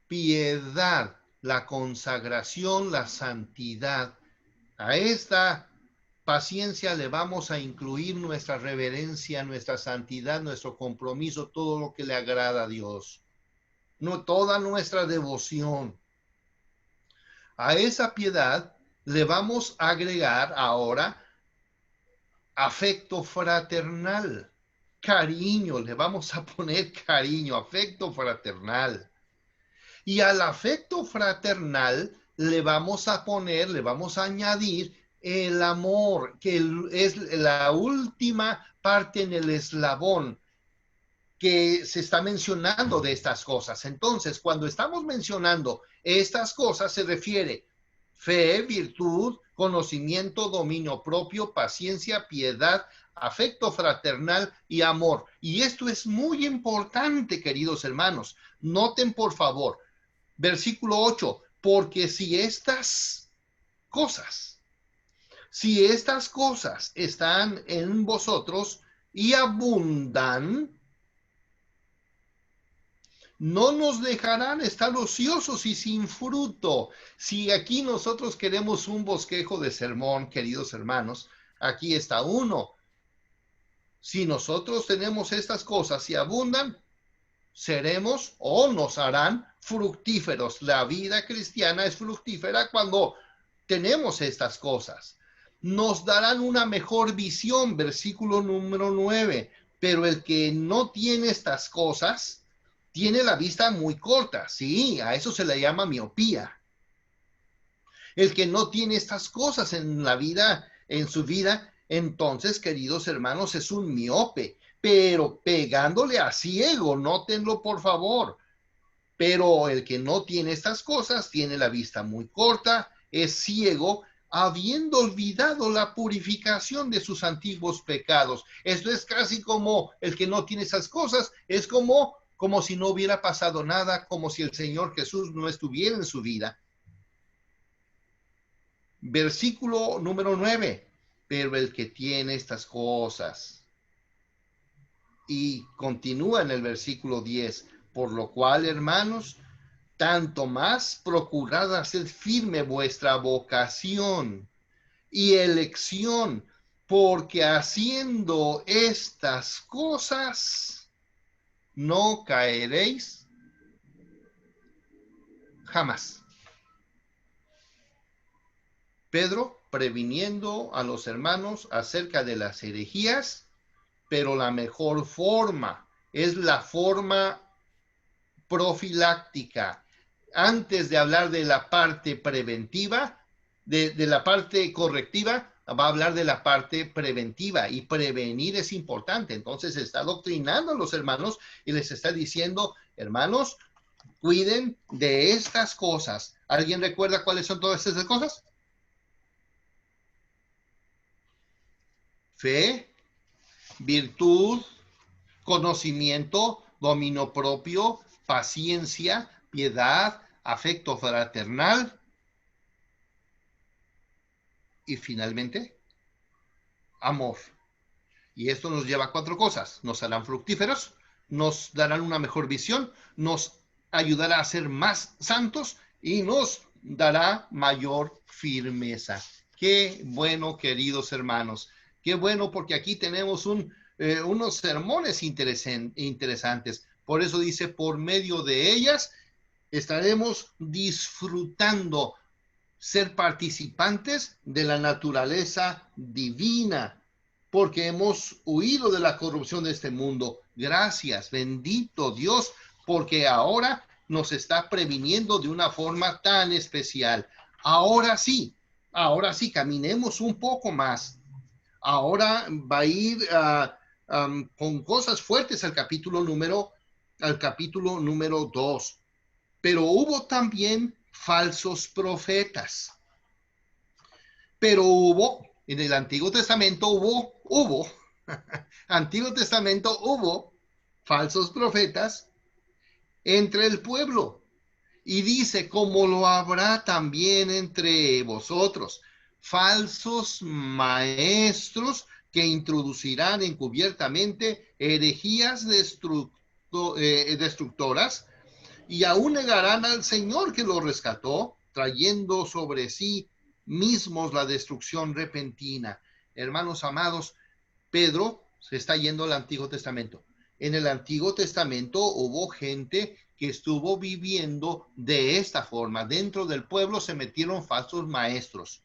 Piedad, la consagración, la santidad. A esta paciencia le vamos a incluir nuestra reverencia, nuestra santidad, nuestro compromiso, todo lo que le agrada a Dios. No, toda nuestra devoción. A esa piedad le vamos a agregar ahora afecto fraternal, cariño, le vamos a poner cariño, afecto fraternal. Y al afecto fraternal le vamos a poner, le vamos a añadir el amor, que es la última parte en el eslabón que se está mencionando de estas cosas. Entonces, cuando estamos mencionando estas cosas, se refiere fe, virtud, conocimiento, dominio propio, paciencia, piedad, afecto fraternal y amor. Y esto es muy importante, queridos hermanos. Noten, por favor, versículo 8, porque si estas cosas están en vosotros y abundan, no nos dejarán estar ociosos y sin fruto. Si aquí nosotros queremos un bosquejo de sermón, queridos hermanos, aquí está uno. Si nosotros tenemos estas cosas y abundan, seremos o nos harán fructíferos. La vida cristiana es fructífera cuando tenemos estas cosas. Nos darán una mejor visión, versículo número 9. Pero el que no tiene estas cosas tiene la vista muy corta. Sí, a eso se le llama miopía. El que no tiene estas cosas en la vida, en su vida, entonces, queridos hermanos, es un miope, pero pegándole a ciego, nótenlo por favor. Pero el que no tiene estas cosas tiene la vista muy corta, es ciego, habiendo olvidado la purificación de sus antiguos pecados. Esto es casi como el que no tiene esas cosas, es como si no hubiera pasado nada, como si el Señor Jesús no estuviera en su vida. Versículo número 9, pero el que tiene estas cosas. Y continúa en el versículo 10, por lo cual, hermanos, tanto más procurad hacer firme vuestra vocación y elección, porque haciendo estas cosas no caeréis jamás. Pedro previniendo a los hermanos acerca de las herejías, pero la mejor forma es la forma profiláctica. Antes de hablar de la parte preventiva, de la parte correctiva, va a hablar de la parte preventiva, y prevenir es importante. Entonces está adoctrinando a los hermanos y les está diciendo, hermanos, cuiden de estas cosas. ¿Alguien recuerda cuáles son todas esas cosas? Fe, virtud, conocimiento, dominio propio, paciencia, piedad, afecto fraternal y finalmente, amor. Y esto nos lleva a 4 cosas. Nos harán fructíferos, nos darán una mejor visión, nos ayudará a ser más santos y nos dará mayor firmeza. Qué bueno, queridos hermanos. Qué bueno, porque aquí tenemos unos sermones interesantes. Por eso dice, por medio de ellas estaremos disfrutando ser participantes de la naturaleza divina, porque hemos huido de la corrupción de este mundo. Gracias, bendito Dios, porque ahora nos está previniendo de una forma tan especial. Ahora sí, caminemos un poco más. Ahora va a ir con cosas fuertes al capítulo número 2. Pero hubo también falsos profetas. Pero en el Antiguo Testamento Antiguo Testamento hubo falsos profetas entre el pueblo. Y dice, como lo habrá también entre vosotros, falsos maestros que introducirán encubiertamente herejías destructoras, y aún negarán al Señor que lo rescató, trayendo sobre sí mismos la destrucción repentina. Hermanos amados, Pedro se está yendo al Antiguo Testamento. En el Antiguo Testamento hubo gente que estuvo viviendo de esta forma. Dentro del pueblo se metieron falsos maestros.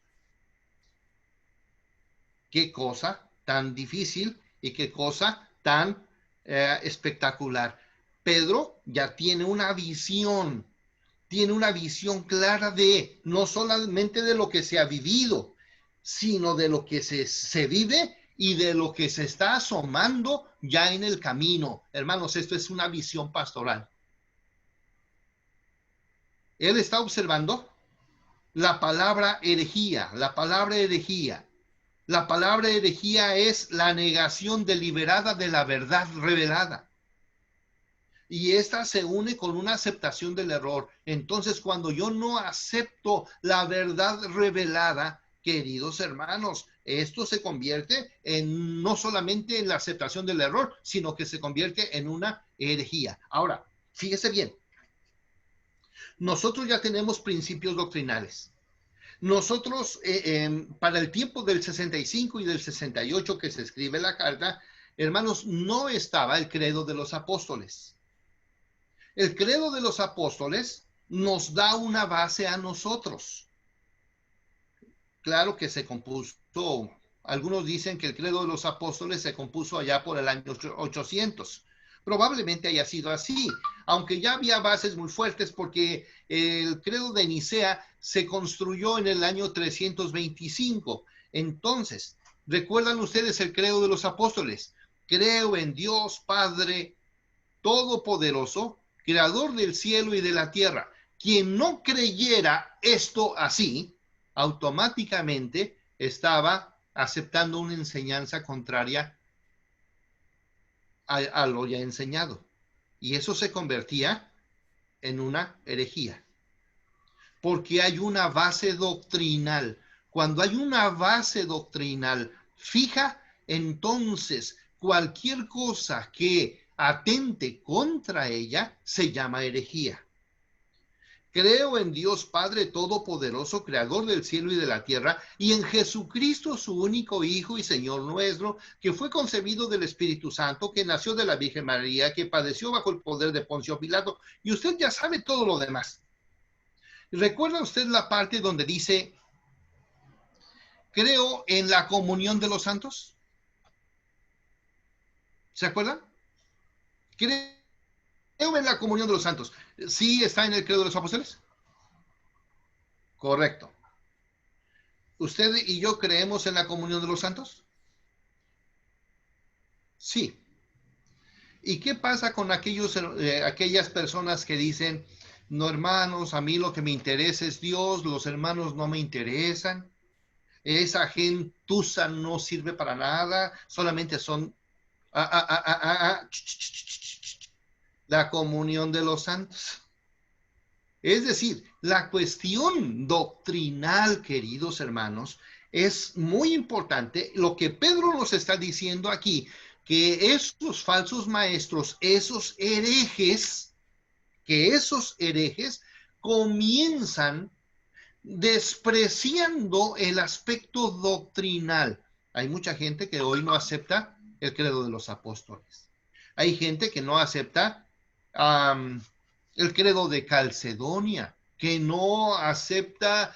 Qué cosa tan difícil y qué cosa tan espectacular. Pedro ya tiene una visión clara de no solamente de lo que se ha vivido, sino de lo que se vive y de lo que se está asomando ya en el camino. Hermanos, esto es una visión pastoral. Él está observando la palabra herejía. La palabra herejía es la negación deliberada de la verdad revelada. Y esta se une con una aceptación del error. Entonces, cuando yo no acepto la verdad revelada, queridos hermanos, esto se convierte en no solamente en la aceptación del error, sino que se convierte en una herejía. Ahora, fíjese bien, nosotros ya tenemos principios doctrinales. Nosotros, para el tiempo del 65 y del 68 que se escribe la carta, hermanos, no estaba el credo de los apóstoles. El credo de los apóstoles nos da una base a nosotros. Claro que se compuso, algunos dicen que el credo de los apóstoles se compuso allá por el año 800. Probablemente haya sido así, aunque ya había bases muy fuertes, porque el credo de Nicea se construyó en el año 325. Entonces, ¿recuerdan ustedes el credo de los apóstoles? Creo en Dios Padre Todopoderoso, creador del cielo y de la tierra. Quien no creyera esto así, automáticamente estaba aceptando una enseñanza contraria a lo ya enseñado. Y eso se convertía en una herejía. Porque hay una base doctrinal. Cuando hay una base doctrinal fija, entonces cualquier cosa que atente contra ella se llama herejía. Creo en Dios Padre Todopoderoso, Creador del cielo y de la tierra, y en Jesucristo, su único Hijo y Señor nuestro, que fue concebido del Espíritu Santo, que nació de la Virgen María, que padeció bajo el poder de Poncio Pilato. Y usted ya sabe todo lo demás. ¿Recuerda usted la parte donde dice, creo en la comunión de los santos? ¿Se acuerdan? Creo en la comunión de los santos. ¿Sí está en el credo de los apóstoles? Correcto. ¿Usted y yo creemos en la comunión de los santos? Sí. ¿Y qué pasa con aquellas personas que dicen, no hermanos, a mí lo que me interesa es Dios, los hermanos no me interesan, esa gentuza no sirve para nada, solamente son la comunión de los santos? Es decir, la cuestión doctrinal, queridos hermanos, es muy importante. Lo que Pedro nos está diciendo aquí, que esos falsos maestros, esos herejes comienzan despreciando el aspecto doctrinal. Hay mucha gente que hoy no acepta el credo de los apóstoles. Hay gente que no acepta el credo de Calcedonia, que no acepta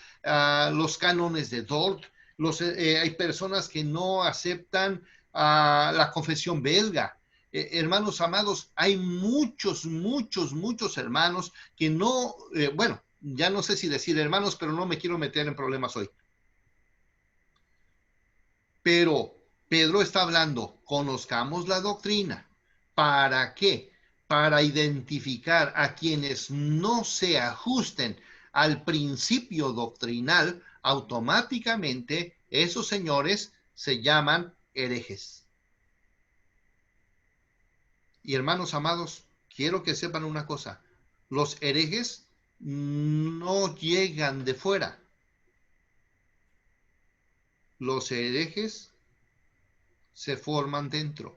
los cánones de Dort. Hay personas que no aceptan la confesión belga. Hermanos amados, hay muchos hermanos que no, bueno, ya no sé si decir hermanos, pero no me quiero meter en problemas hoy. Pero Pedro está hablando, conozcamos la doctrina. ¿Para qué? Para identificar a quienes no se ajusten al principio doctrinal, automáticamente esos señores se llaman herejes. Y hermanos amados, quiero que sepan una cosa, los herejes no llegan de fuera. Los herejes se forman dentro,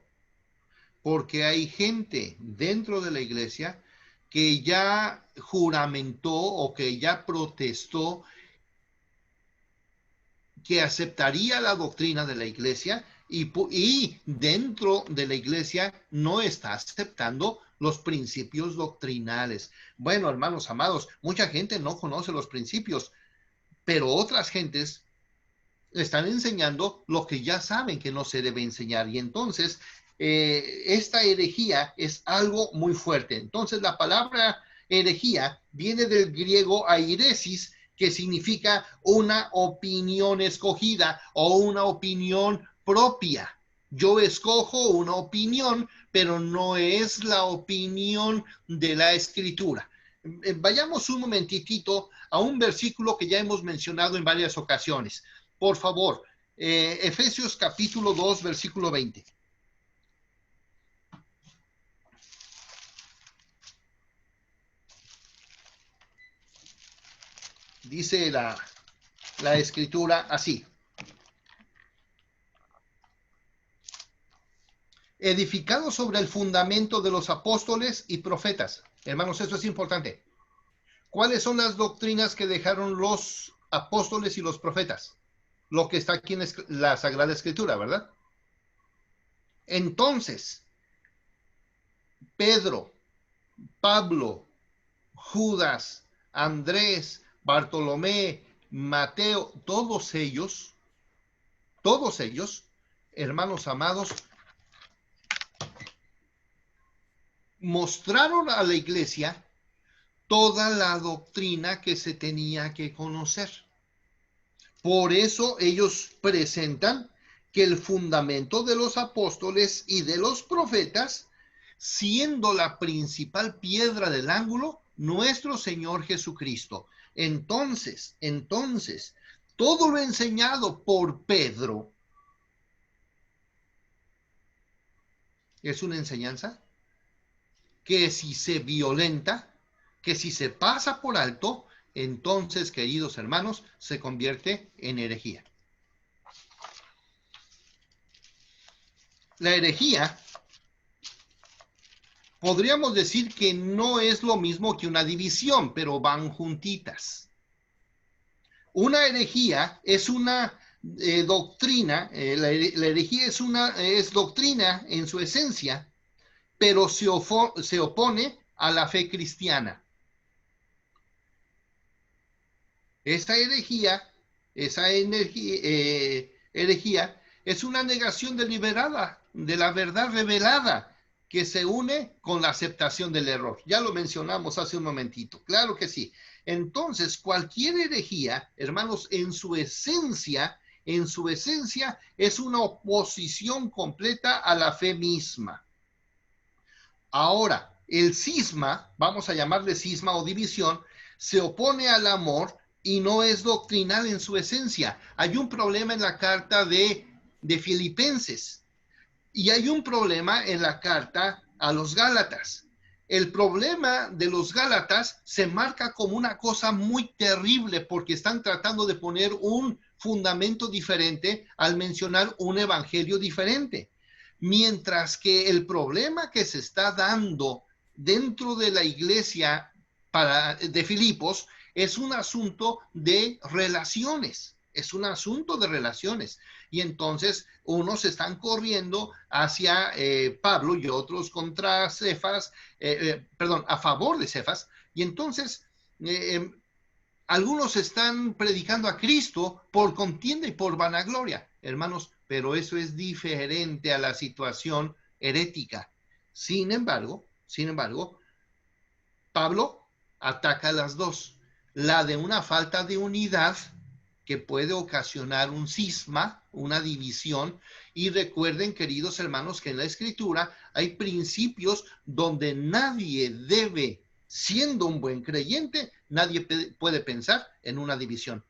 porque hay gente dentro de la iglesia que ya juramentó o que ya protestó que aceptaría la doctrina de la iglesia y dentro de la iglesia no está aceptando los principios doctrinales. Bueno, hermanos amados, mucha gente no conoce los principios, pero otras gentes están enseñando lo que ya saben que no se debe enseñar. Y entonces, esta herejía es algo muy fuerte. Entonces, la palabra herejía viene del griego airesis, que significa una opinión escogida o una opinión propia. Yo escojo una opinión, pero no es la opinión de la Escritura. Vayamos un momentitito a un versículo que ya hemos mencionado en varias ocasiones. Por favor, Efesios capítulo 2, versículo 20. Dice la escritura así. Edificado sobre el fundamento de los apóstoles y profetas. Hermanos, esto es importante. ¿Cuáles son las doctrinas que dejaron los apóstoles y los profetas? Lo que está aquí en la Sagrada Escritura, ¿verdad? Entonces, Pedro, Pablo, Judas, Andrés, Bartolomé, Mateo, todos ellos, hermanos amados, mostraron a la iglesia toda la doctrina que se tenía que conocer. Por eso ellos presentan que el fundamento de los apóstoles y de los profetas, siendo la principal piedra del ángulo, nuestro Señor Jesucristo. Entonces, todo lo enseñado por Pedro es una enseñanza que si se violenta, que si se pasa por alto, entonces, queridos hermanos, se convierte en herejía. La herejía podríamos decir que no es lo mismo que una división, pero van juntitas. Una herejía es una doctrina, la herejía es doctrina en su esencia, pero se opone a la fe cristiana. Esa herejía es una negación deliberada de la verdad revelada que se une con la aceptación del error. Ya lo mencionamos hace un momentito, claro que sí. Entonces, cualquier herejía, hermanos, en su esencia es una oposición completa a la fe misma. Ahora, el cisma, vamos a llamarle cisma o división, se opone al amor y no es doctrinal en su esencia. Hay un problema en la carta de Filipenses y hay un problema en la carta a los Gálatas. El problema de los Gálatas se marca como una cosa muy terrible porque están tratando de poner un fundamento diferente al mencionar un evangelio diferente. Mientras que el problema que se está dando dentro de la iglesia de Filipos es un asunto de relaciones, y entonces unos están corriendo hacia Pablo y otros contra Cefas, a favor de Cefas, y entonces algunos están predicando a Cristo por contienda y por vanagloria, hermanos, pero eso es diferente a la situación herética. Sin embargo, Pablo ataca las dos. La de una falta de unidad que puede ocasionar un cisma, una división. Y recuerden, queridos hermanos, que en la Escritura hay principios donde nadie debe, siendo un buen creyente, nadie puede pensar en una división.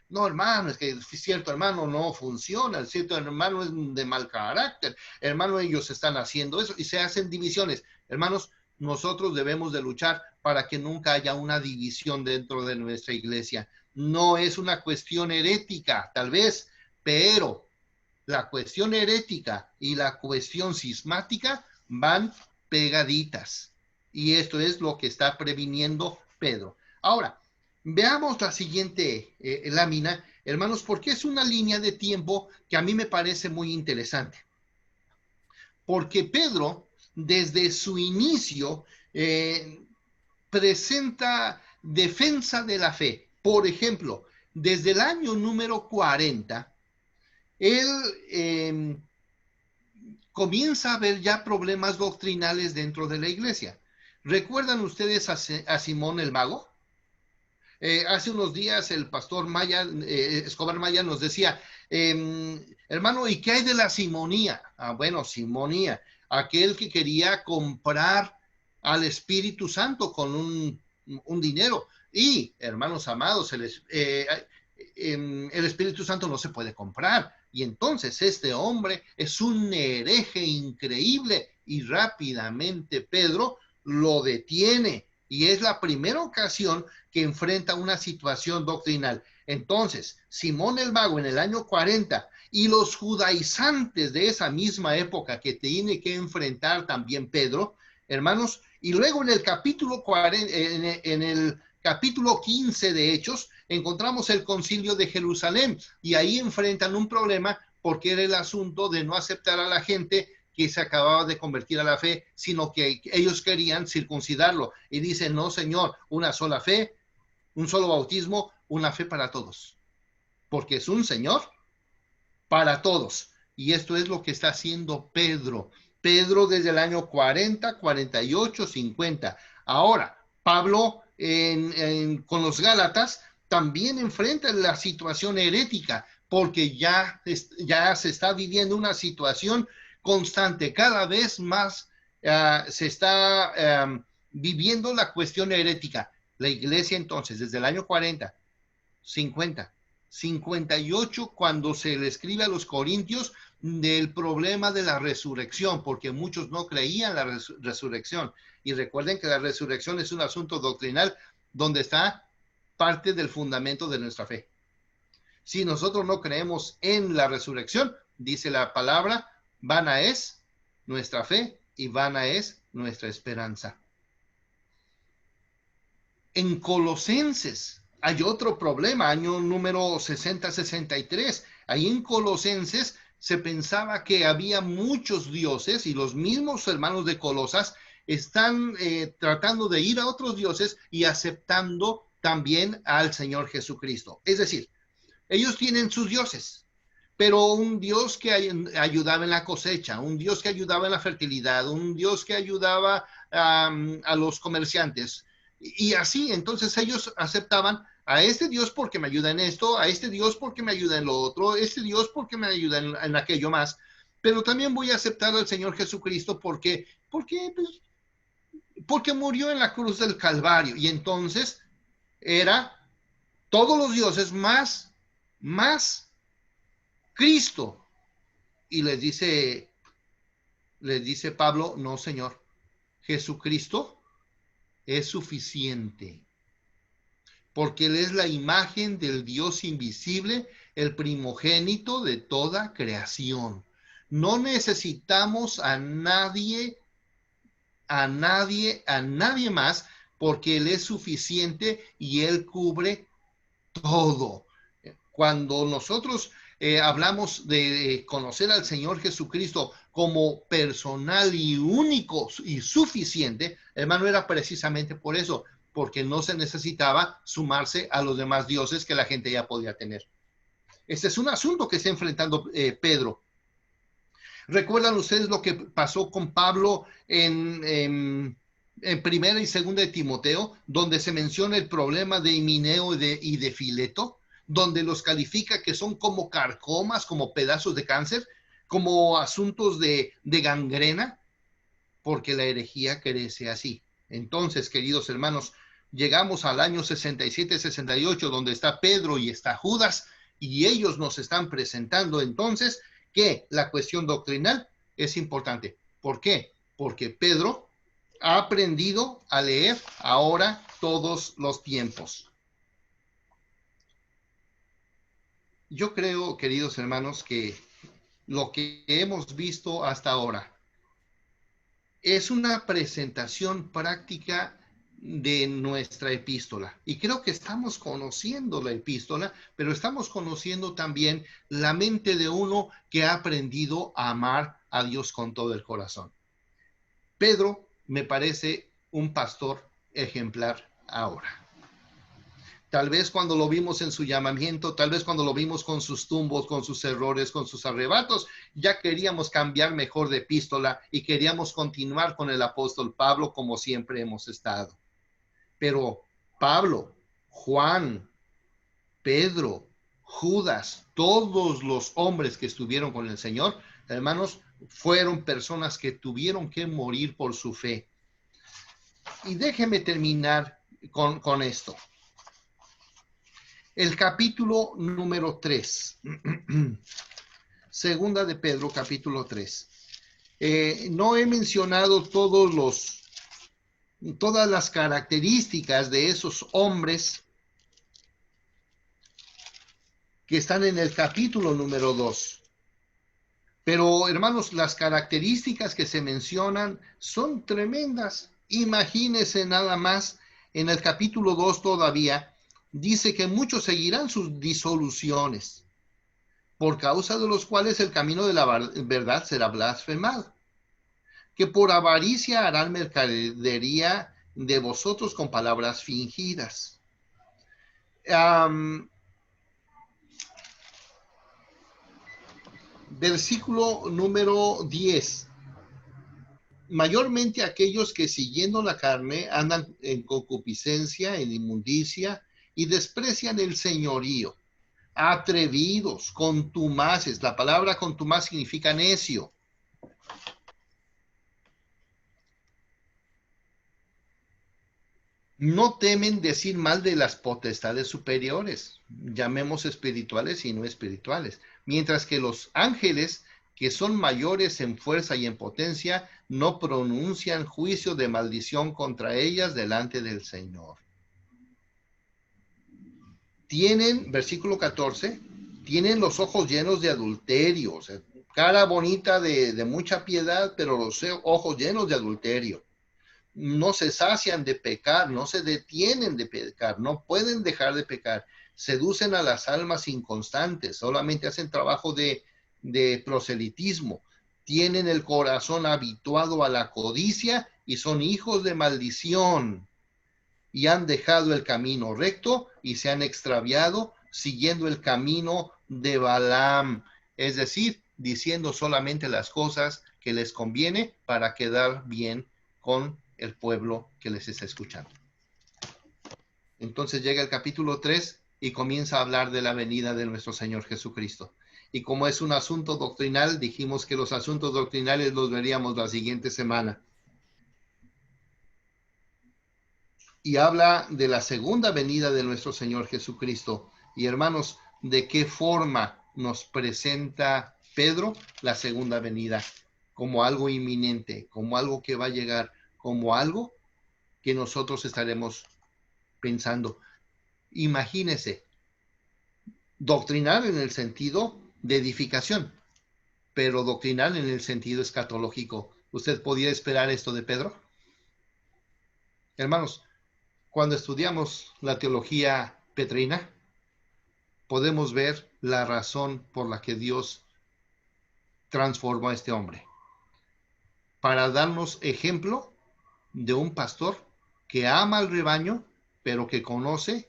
No, hermano, es que cierto hermano no funciona, cierto hermano es de mal carácter, hermano, ellos están haciendo eso y se hacen divisiones. Hermanos, nosotros debemos de luchar para que nunca haya una división dentro de nuestra iglesia. No es una cuestión herética, tal vez, pero la cuestión herética y la cuestión cismática van pegaditas. Y esto es lo que está previniendo Pedro. Ahora, veamos la siguiente lámina, hermanos, porque es una línea de tiempo que a mí me parece muy interesante. Porque Pedro, desde su inicio, presenta defensa de la fe. Por ejemplo, desde el año número 40, él comienza a haber ya problemas doctrinales dentro de la iglesia. ¿Recuerdan ustedes a Simón el Mago? Hace unos días el pastor Escobar Maya nos decía, hermano, ¿y qué hay de la simonía? Bueno, simonía, aquel que quería comprar al Espíritu Santo con un dinero. Y, hermanos amados, el Espíritu Santo no se puede comprar. Y entonces este hombre es un hereje increíble y rápidamente Pedro lo detiene. Y es la primera ocasión que enfrenta una situación doctrinal. Entonces, Simón el Mago en el año 40 y los judaizantes de esa misma época que tiene que enfrentar también Pedro, hermanos, y luego en el capítulo 40, en el capítulo 15 de Hechos, encontramos el concilio de Jerusalén y ahí enfrentan un problema porque era el asunto de no aceptar a la gente que se acababa de convertir a la fe, sino que ellos querían circuncidarlo. Y dicen, no, Señor, una sola fe, un solo bautismo, una fe para todos. Porque es un Señor para todos. Y esto es lo que está haciendo Pedro. Pedro desde el año 40, 48, 50. Ahora, Pablo con los Gálatas también enfrenta la situación herética, porque ya se está viviendo una situación constante, cada vez más se está viviendo la cuestión herética. La iglesia entonces, desde el año 40, 50, 58, cuando se le escribe a los corintios del problema de la resurrección, porque muchos no creían la resurrección. Y recuerden que la resurrección es un asunto doctrinal donde está parte del fundamento de nuestra fe. Si nosotros no creemos en la resurrección, dice la palabra, vana es nuestra fe y vana es nuestra esperanza. En Colosenses hay otro problema, año número 60-63. Ahí en Colosenses se pensaba que había muchos dioses y los mismos hermanos de Colosas están tratando de ir a otros dioses y aceptando también al Señor Jesucristo. Es decir, ellos tienen sus dioses, pero un Dios que ayudaba en la cosecha, un Dios que ayudaba en la fertilidad, un Dios que ayudaba a los comerciantes. Y así, entonces ellos aceptaban a este Dios porque me ayuda en esto, a este Dios porque me ayuda en lo otro, este Dios porque me ayuda en aquello más. Pero también voy a aceptar al Señor Jesucristo porque murió en la cruz del Calvario. Y entonces era todos los dioses más Cristo. Y les dice Pablo, no, Señor, Jesucristo es suficiente, porque Él es la imagen del Dios invisible, el primogénito de toda creación. No necesitamos a nadie más, porque Él es suficiente y Él cubre todo. Cuando nosotros hablamos de conocer al Señor Jesucristo como personal y único y suficiente, hermano, era precisamente por eso, porque no se necesitaba sumarse a los demás dioses que la gente ya podía tener. Este es un asunto que está enfrentando Pedro. ¿Recuerdan ustedes lo que pasó con Pablo en primera y segunda de Timoteo, donde se menciona el problema de Himeneo y de Fileto, donde los califica que son como carcomas, como pedazos de cáncer, como asuntos de gangrena, porque la herejía crece así? Entonces, queridos hermanos, llegamos al año 67-68, donde está Pedro y está Judas, y ellos nos están presentando entonces que la cuestión doctrinal es importante. ¿Por qué? Porque Pedro ha aprendido a leer ahora todos los tiempos. Yo creo, queridos hermanos, que lo que hemos visto hasta ahora es una presentación práctica de nuestra epístola. Y creo que estamos conociendo la epístola, pero estamos conociendo también la mente de uno que ha aprendido a amar a Dios con todo el corazón. Pedro me parece un pastor ejemplar ahora. Tal vez cuando lo vimos en su llamamiento, tal vez cuando lo vimos con sus tumbos, con sus errores, con sus arrebatos, ya queríamos cambiar mejor de epístola y queríamos continuar con el apóstol Pablo como siempre hemos estado. Pero Pablo, Juan, Pedro, Judas, todos los hombres que estuvieron con el Señor, hermanos, fueron personas que tuvieron que morir por su fe. Y déjeme terminar con esto. El capítulo número 3, segunda de Pedro, capítulo 3. No he mencionado todas las características de esos hombres que están en el capítulo número 2. Pero, hermanos, las características que se mencionan son tremendas. Imagínense nada más, en el capítulo 2 todavía, dice que muchos seguirán sus disoluciones, por causa de los cuales el camino de la verdad será blasfemado, que por avaricia harán mercadería de vosotros con palabras fingidas. Versículo número 10. Mayormente aquellos que siguiendo la carne andan en concupiscencia, en inmundicia, y desprecian el señorío, atrevidos, contumaces. La palabra contumaz significa necio. No temen decir mal de las potestades superiores, llamemos espirituales y no espirituales, mientras que los ángeles, que son mayores en fuerza y en potencia, no pronuncian juicio de maldición contra ellas delante del Señor. Tienen, versículo 14, tienen los ojos llenos de adulterio, o sea, cara bonita de mucha piedad, pero los ojos llenos de adulterio. No se sacian de pecar, no se detienen de pecar, no pueden dejar de pecar. Seducen a las almas inconstantes, solamente hacen trabajo de proselitismo. Tienen el corazón habituado a la codicia y son hijos de maldición. Y han dejado el camino recto y se han extraviado siguiendo el camino de Balaam, es decir, diciendo solamente las cosas que les conviene para quedar bien con el pueblo que les está escuchando. Entonces llega el capítulo 3 y comienza a hablar de la venida de nuestro Señor Jesucristo. Y como es un asunto doctrinal, dijimos que los asuntos doctrinales los veríamos la siguiente semana. Y habla de la segunda venida de nuestro Señor Jesucristo. Y hermanos, ¿de qué forma nos presenta Pedro la segunda venida? Como algo inminente, como algo que va a llegar, como algo que nosotros estaremos pensando. Imagínese, doctrinal en el sentido de edificación, pero doctrinal en el sentido escatológico. ¿Usted podía esperar esto de Pedro? Hermanos, cuando estudiamos la teología petrina, podemos ver la razón por la que Dios transformó a este hombre. Para darnos ejemplo de un pastor que ama al rebaño, pero que conoce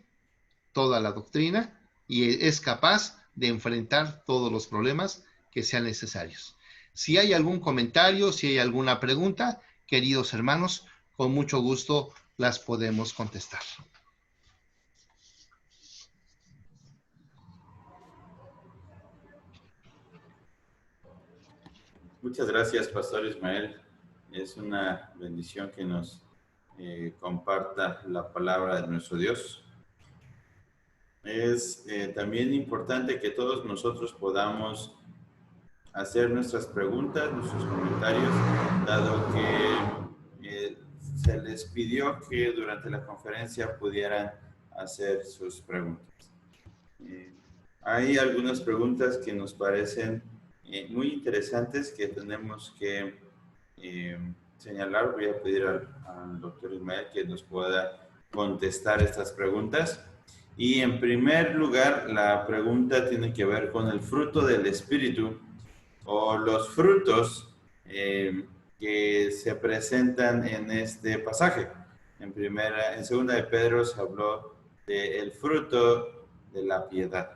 toda la doctrina y es capaz de enfrentar todos los problemas que sean necesarios. Si hay algún comentario, si hay alguna pregunta, queridos hermanos, con mucho gusto las podemos contestar. Muchas gracias, Pastor Ismael. Es una bendición que nos comparta la palabra de nuestro Dios. Es también importante que todos nosotros podamos hacer nuestras preguntas, nuestros comentarios, dado que se les pidió que durante la conferencia pudieran hacer sus preguntas. Hay algunas preguntas que nos parecen muy interesantes que tenemos que señalar. Voy a pedir al doctor Ismael que nos pueda contestar estas preguntas. Y en primer lugar, la pregunta tiene que ver con el fruto del Espíritu o los frutos que se presentan en este pasaje. En segunda de Pedro se habló del fruto de la piedad.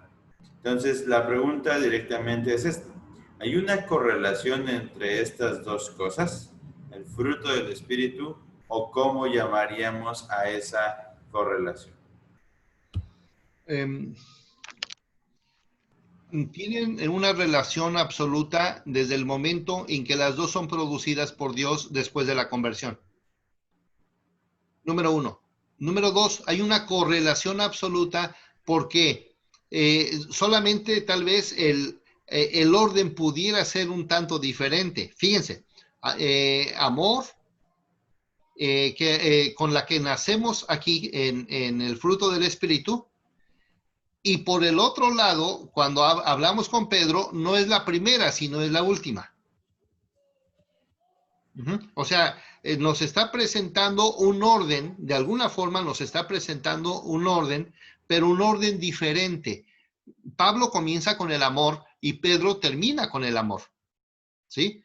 Entonces, la pregunta directamente es esta. ¿Hay una correlación entre estas dos cosas? ¿El fruto del Espíritu? ¿O cómo llamaríamos a esa correlación? Tienen una relación absoluta desde el momento en que las dos son producidas por Dios después de la conversión. Número uno. Número dos, hay una correlación absoluta porque solamente tal vez el orden pudiera ser un tanto diferente. Fíjense, amor, con la que nacemos aquí en el fruto del Espíritu. Y por el otro lado, cuando hablamos con Pedro, no es la primera, sino es la última. O sea, nos está presentando un orden, de alguna forma nos está presentando un orden, pero un orden diferente. Pablo comienza con el amor y Pedro termina con el amor. ¿Sí?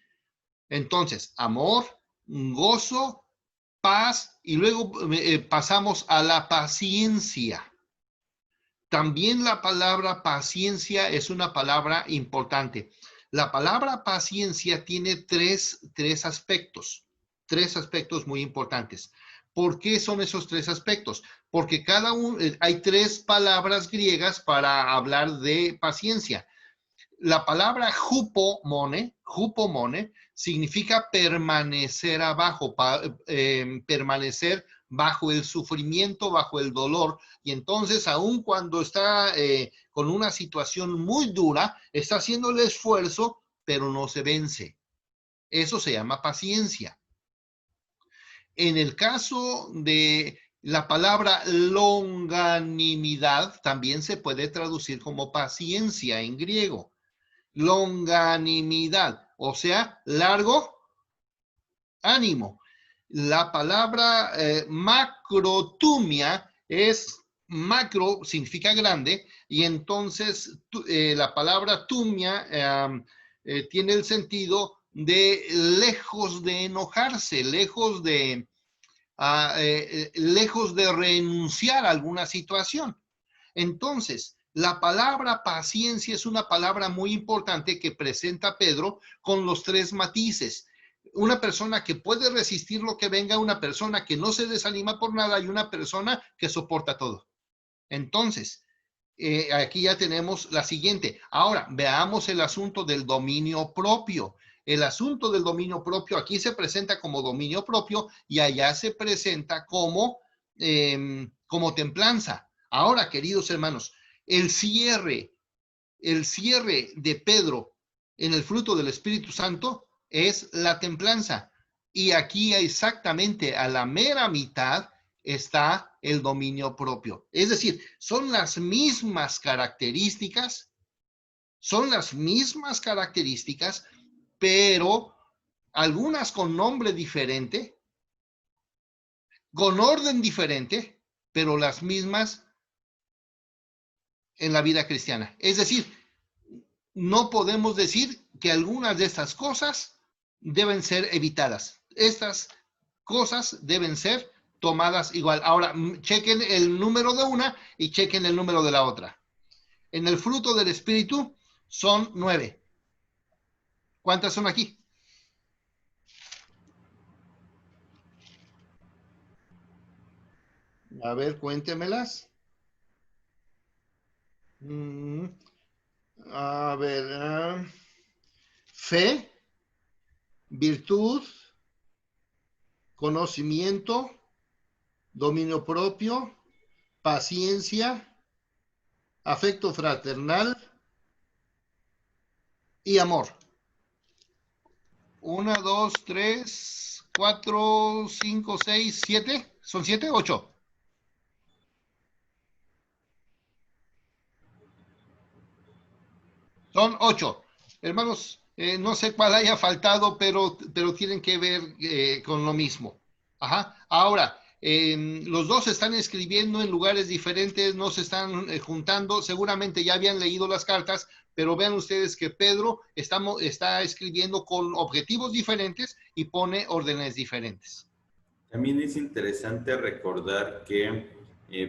Entonces, amor, gozo, paz, y luego pasamos a la paciencia. También la palabra paciencia es una palabra importante. La palabra paciencia tiene tres aspectos muy importantes. ¿Por qué son esos tres aspectos? Porque hay tres palabras griegas para hablar de paciencia. La palabra hupomone significa permanecer abajo, permanecer bajo el sufrimiento, bajo el dolor. Y entonces, aun cuando está con una situación muy dura, está haciendo el esfuerzo, pero no se vence. Eso se llama paciencia. En el caso de la palabra longanimidad, también se puede traducir como paciencia en griego. longanimidad, o sea, largo ánimo. La palabra macrotumia es macro, significa grande, y entonces la palabra tumia tiene el sentido de lejos de enojarse, lejos de renunciar a alguna situación. Entonces, la palabra paciencia es una palabra muy importante que presenta Pedro con los tres matices. Una persona que puede resistir lo que venga, una persona que no se desanima por nada y una persona que soporta todo. Entonces, aquí ya tenemos la siguiente. Ahora, veamos el asunto del dominio propio. El asunto del dominio propio aquí se presenta como dominio propio y allá se presenta como templanza. Ahora, queridos hermanos, el cierre de Pedro en el fruto del Espíritu Santo es la templanza. Y aquí exactamente a la mera mitad está el dominio propio. Es decir, son las mismas características, pero algunas con nombre diferente, con orden diferente, pero las mismas en la vida cristiana. Es decir, no podemos decir que algunas de estas cosas deben ser evitadas. Estas cosas deben ser tomadas igual. Ahora, chequen el número de una y chequen el número de la otra. En el fruto del Espíritu son 9. ¿Cuántas son aquí? A ver, cuéntemelas. A ver, fe, virtud, conocimiento, dominio propio, paciencia, afecto fraternal y amor. 1, 2, 3, 4, 5, 6, 7. ¿Son 7 o 8? Son 8. Hermanos, no sé cuál haya faltado, pero tienen que ver con lo mismo. Ajá. Ahora, los dos están escribiendo en lugares diferentes, no se están juntando. Seguramente ya habían leído las cartas, pero vean ustedes que Pedro está escribiendo con objetivos diferentes y pone órdenes diferentes. También es interesante recordar que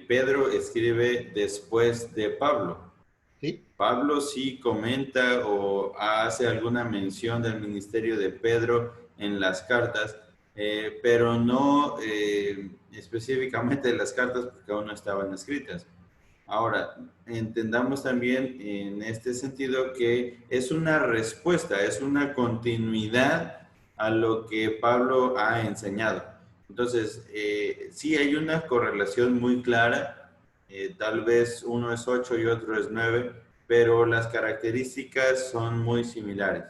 Pedro escribe después de Pablo. ¿Sí? Pablo sí comenta o hace alguna mención del ministerio de Pedro en las cartas, pero no específicamente en las cartas porque aún no estaban escritas. Ahora, entendamos también en este sentido que es una respuesta, es una continuidad a lo que Pablo ha enseñado. Entonces, sí hay una correlación muy clara, tal vez uno es 8 y otro es 9, pero las características son muy similares.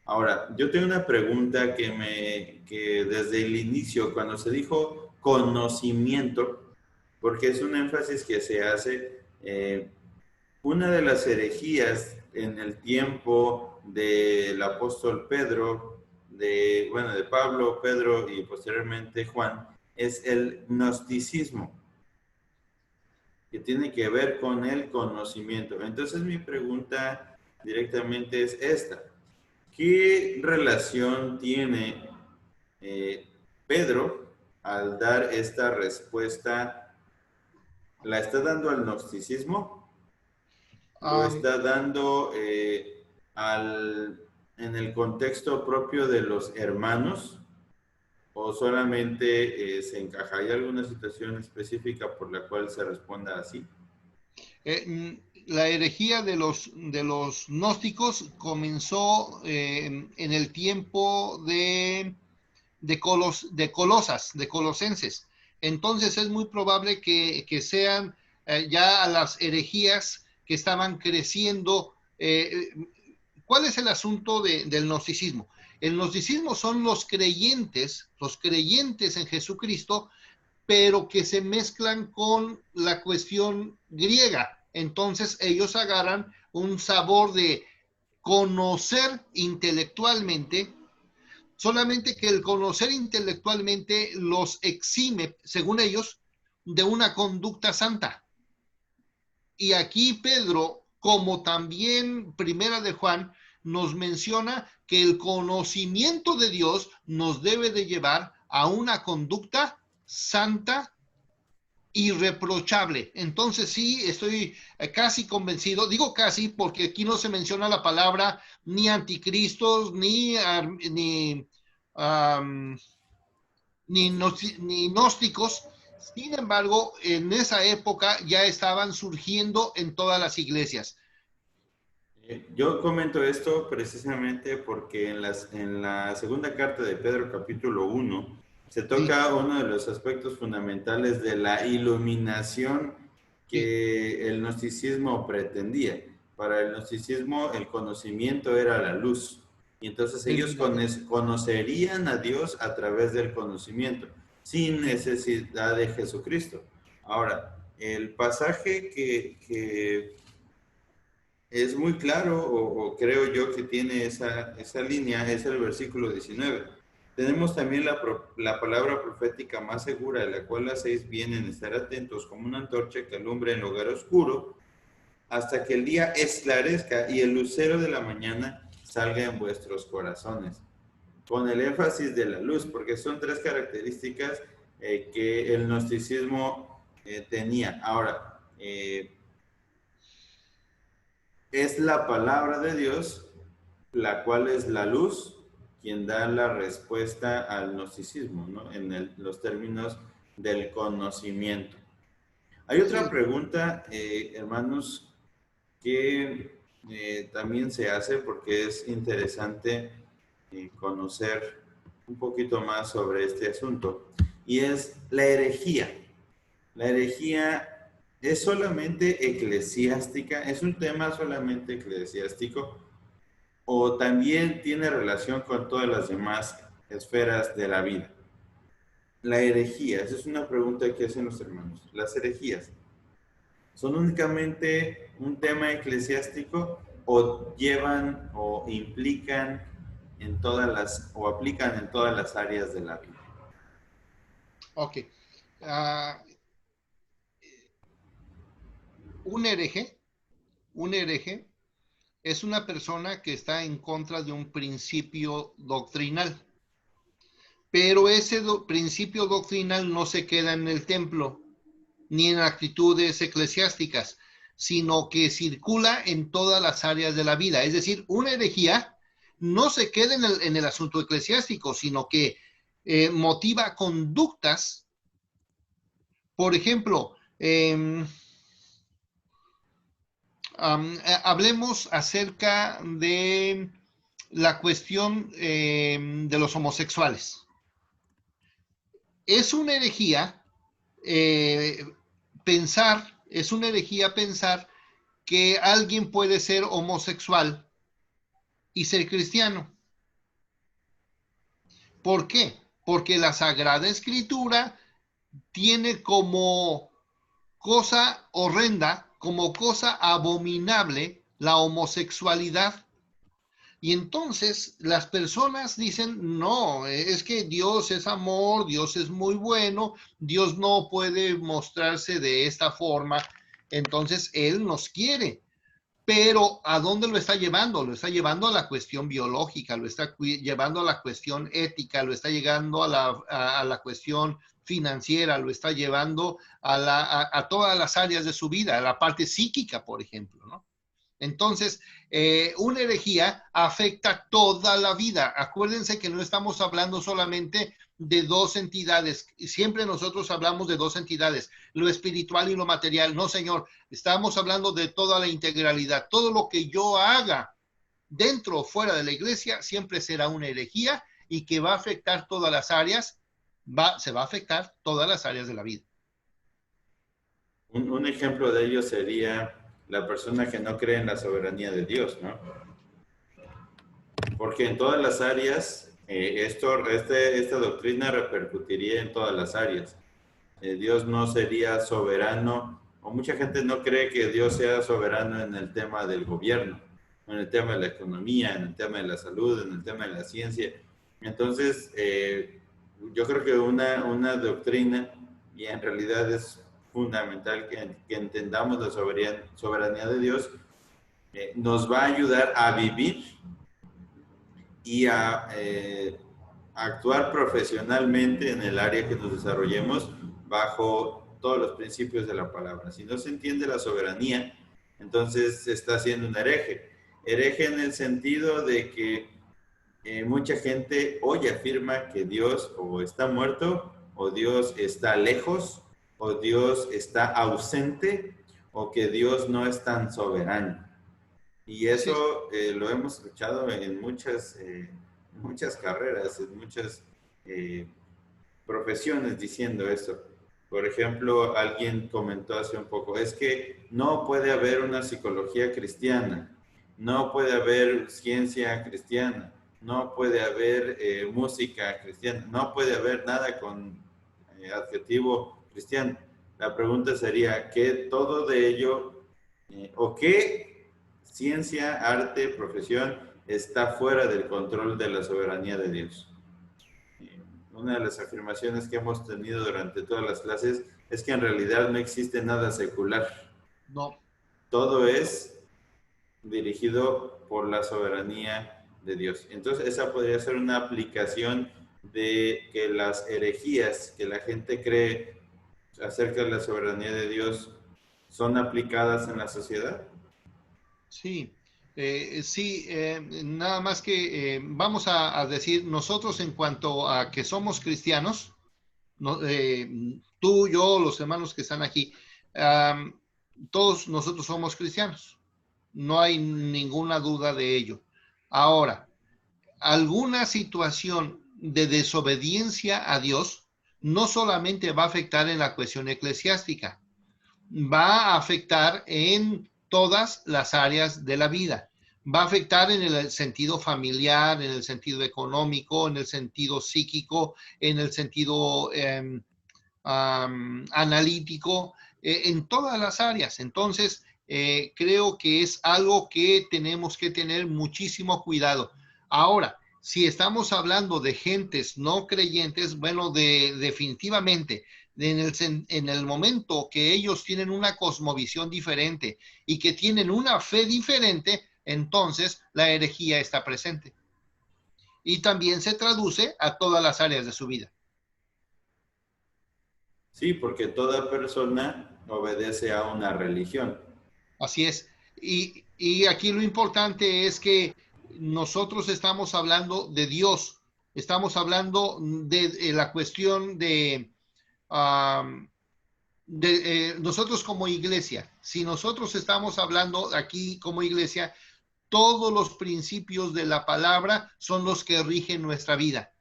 Ahora, yo tengo una pregunta que desde el inicio, cuando se dijo conocimiento, porque es un énfasis que se hace, una de las herejías en el tiempo del apóstol Pedro, de Pablo, Pedro y posteriormente Juan, es el gnosticismo, que tiene que ver con el conocimiento. Entonces mi pregunta directamente es esta: ¿qué relación tiene Pedro al dar esta respuesta? ¿La está dando al gnosticismo? ¿Lo está dando en el contexto propio de los hermanos? ¿O solamente se encaja? ¿Hay alguna situación específica por la cual se responda así? La herejía de los gnósticos comenzó en el tiempo de Colosenses. Entonces es muy probable que sean ya las herejías que estaban creciendo. ¿Cuál es el asunto del gnosticismo? El gnosticismo son los creyentes en Jesucristo, pero que se mezclan con la cuestión griega. Entonces ellos agarran un sabor de conocer intelectualmente, solamente que el conocer intelectualmente los exime, según ellos, de una conducta santa. Y aquí Pedro, como también Primera de Juan, nos menciona que el conocimiento de Dios nos debe de llevar a una conducta santa, irreprochable. Entonces sí, estoy casi convencido, digo casi porque aquí no se menciona la palabra ni anticristos, um, ni gnósticos. Sin embargo, en esa época ya estaban surgiendo en todas las iglesias. Yo comento esto precisamente porque en la segunda carta de Pedro, capítulo 1, se toca Sí, uno de los aspectos fundamentales de la iluminación sí, que el gnosticismo pretendía. Para el gnosticismo, el conocimiento era la luz. Y entonces el ellos mirador. conocerían a Dios a través del conocimiento, sin necesidad de Jesucristo. Ahora, el pasaje que es muy claro, o creo yo que tiene esa línea, es el versículo 19. Tenemos también la palabra profética más segura, de la cual hacéis bien en estar atentos como una antorcha que alumbra en lugar oscuro, hasta que el día esclarezca y el lucero de la mañana salga en vuestros corazones. Con el énfasis de la luz, porque son tres características que el gnosticismo tenía. Ahora, es la palabra de Dios, la cual es la luz, quien da la respuesta al gnosticismo, ¿no? Los términos del conocimiento. Hay otra Sí, pregunta, hermanos, que también se hace porque es interesante conocer un poquito más sobre este asunto, y es la herejía. La herejía es solamente eclesiástica, es un tema solamente eclesiástico, o también tiene relación con todas las demás esferas de la vida. La herejía, esa es una pregunta que hacen los hermanos. Las herejías, ¿son únicamente un tema eclesiástico o llevan o implican en todas las, o aplican en todas las áreas de la vida? ok. Uh, un hereje, un hereje es una persona que está en contra de un principio doctrinal, pero ese principio doctrinal no se queda en el templo ni en actitudes eclesiásticas, sino que circula en todas las áreas de la vida. Es decir, una herejía no se queda en el asunto eclesiástico, sino que motiva conductas. Por ejemplo, hablemos acerca de la cuestión de los homosexuales. Es una herejía es una herejía pensar que alguien puede ser homosexual y ser cristiano. ¿Por qué? Porque la Sagrada Escritura tiene como cosa horrenda, como cosa abominable, la homosexualidad. Y entonces las personas dicen, no, es que Dios es amor, Dios es muy bueno, Dios no puede mostrarse de esta forma, entonces Él nos quiere. Pero ¿a dónde lo está llevando? Lo está llevando a la cuestión biológica, lo está llevando a la cuestión ética, lo está llegando a la cuestión financiera, lo está llevando a todas las áreas de su vida, a la parte psíquica, por ejemplo, ¿no? Entonces, una herejía afecta toda la vida. Acuérdense que no estamos hablando solamente de dos entidades. Siempre nosotros hablamos de dos entidades, lo espiritual y lo material. No, señor, estamos hablando de toda la integralidad. Todo lo que yo haga dentro o fuera de la iglesia siempre será una herejía y que va a afectar todas las áreas, se va a afectar todas las áreas de la vida. Un ejemplo de ello sería la persona que no cree en la soberanía de Dios, ¿no? Porque en todas las áreas, esta doctrina repercutiría en todas las áreas. Dios no sería soberano, o mucha gente no cree que Dios sea soberano en el tema del gobierno. en el tema de la economía, en el tema de la salud, en el tema de la ciencia. Entonces, yo creo que una doctrina, y en realidad es fundamental que entendamos la soberanía de Dios, nos va a ayudar a vivir y a actuar profesionalmente en el área que nos desarrollemos bajo todos los principios de la palabra. Si no se entiende la soberanía, entonces se está haciendo un hereje. Hereje en el sentido de que mucha gente hoy afirma que Dios o está muerto, o Dios está lejos, o Dios está ausente, o que Dios no es tan soberano. Y Así es. eso lo hemos escuchado en muchas carreras, en muchas profesiones diciendo esto. Por ejemplo, alguien comentó hace un poco, es que no puede haber una psicología cristiana, no puede haber ciencia cristiana, no puede haber música cristiana, no puede haber nada con adjetivo cristiano. La pregunta sería, ¿qué todo de ello o qué ciencia, arte, profesión está fuera del control de la soberanía de Dios? Una de las afirmaciones que hemos tenido durante todas las clases es que en realidad no existe nada secular. No. Todo es dirigido por la soberanía de Dios. Entonces, esa podría ser una aplicación de que las herejías que la gente cree acerca de la soberanía de Dios son aplicadas en la sociedad. Sí, sí, nada más que vamos a decir nosotros en cuanto a que somos cristianos, no, tú, yo, los hermanos que están aquí, todos nosotros somos cristianos, no hay ninguna duda de ello. Ahora, alguna situación de desobediencia a Dios no solamente va a afectar en la cuestión eclesiástica, va a afectar en todas las áreas de la vida. Va a afectar en el sentido familiar, en el sentido económico, en el sentido psíquico, en el sentido analítico, en todas las áreas. Entonces, creo que es algo que tenemos que tener muchísimo cuidado. Ahora, si estamos hablando de gentes no creyentes, bueno, definitivamente, en el momento que ellos tienen una cosmovisión diferente y que tienen una fe diferente, entonces la herejía está presente. Y también se traduce a todas las áreas de su vida. Sí, porque toda persona obedece a una religión. Así es. Y aquí lo importante es que nosotros estamos hablando de Dios, estamos hablando de la cuestión de nosotros como iglesia. Si nosotros estamos hablando aquí como iglesia, todos los principios de la palabra son los que rigen nuestra vida.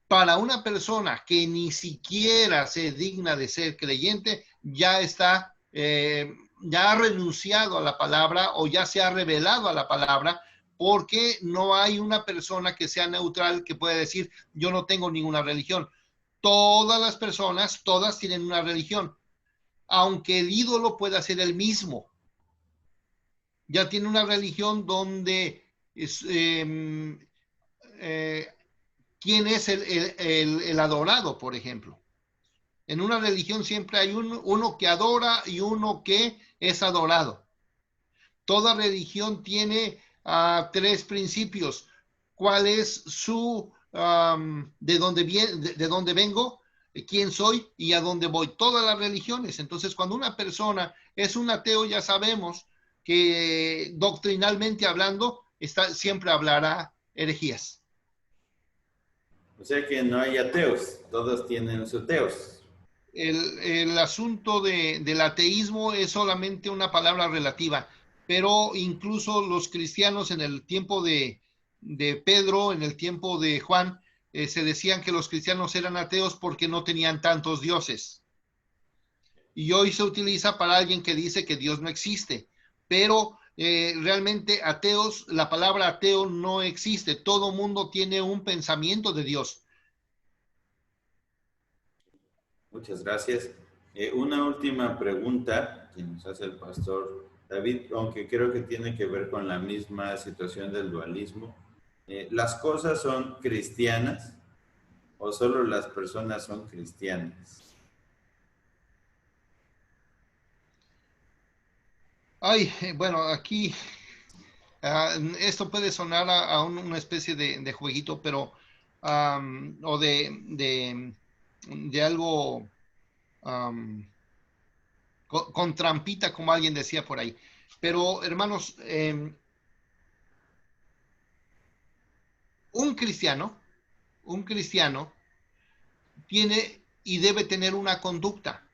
Para una persona que ni siquiera se digna de ser creyente, ya está, ya ha renunciado a la palabra o ya se ha revelado a la palabra, porque no hay una persona que sea neutral que pueda decir, yo no tengo ninguna religión. Todas las personas, todas tienen una religión, aunque el ídolo pueda ser el mismo. Ya tiene una religión donde es, quién es el adorado, por ejemplo. En una religión siempre hay uno que adora y uno que es adorado. Toda religión tiene tres principios. ¿Cuál es su, de dónde viene, de dónde vengo, quién soy y a dónde voy? Todas las religiones. Entonces, cuando una persona es un ateo, ya sabemos que doctrinalmente hablando, siempre hablará herejías. O sea que no hay ateos, todos tienen sus teos. El asunto del ateísmo es solamente una palabra relativa, pero incluso los cristianos en el tiempo de Pedro, en el tiempo de Juan, se decían que los cristianos eran ateos porque no tenían tantos dioses. Y hoy se utiliza para alguien que dice que Dios no existe, pero realmente ateos, la palabra ateo no existe. Todo mundo tiene un pensamiento de Dios. Muchas gracias. Una última pregunta que nos hace el pastor David, aunque creo que tiene que ver con la misma situación del dualismo, ¿las cosas son cristianas o solo las personas son cristianas? Ay, bueno, aquí esto puede sonar a una especie de jueguito, pero o de algo am, con trampita, como alguien decía por ahí. Pero, hermanos, un cristiano, un cristiano tiene y debe tener una conducta.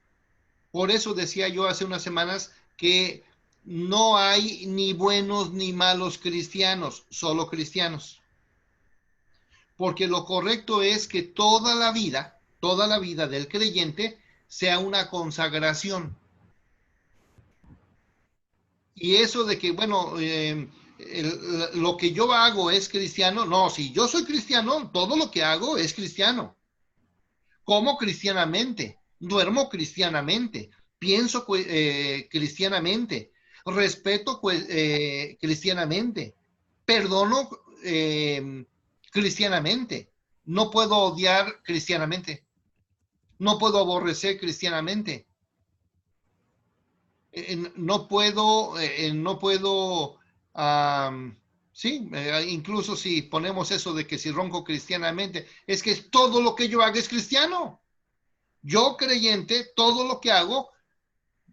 Por eso decía yo hace unas semanas que no hay ni buenos ni malos cristianos, solo cristianos. Porque lo correcto es que toda la vida del creyente sea una consagración. Y eso de que, bueno, lo que yo hago es cristiano, no, si yo soy cristiano, todo lo que hago es cristiano. Como cristianamente, duermo cristianamente, pienso cristianamente, respeto cristianamente, perdono cristianamente, no puedo odiar cristianamente, no puedo aborrecer cristianamente, no puedo, sí, incluso si ponemos eso de que si ronco cristianamente, es que todo lo que yo haga es cristiano. Yo creyente, todo lo que hago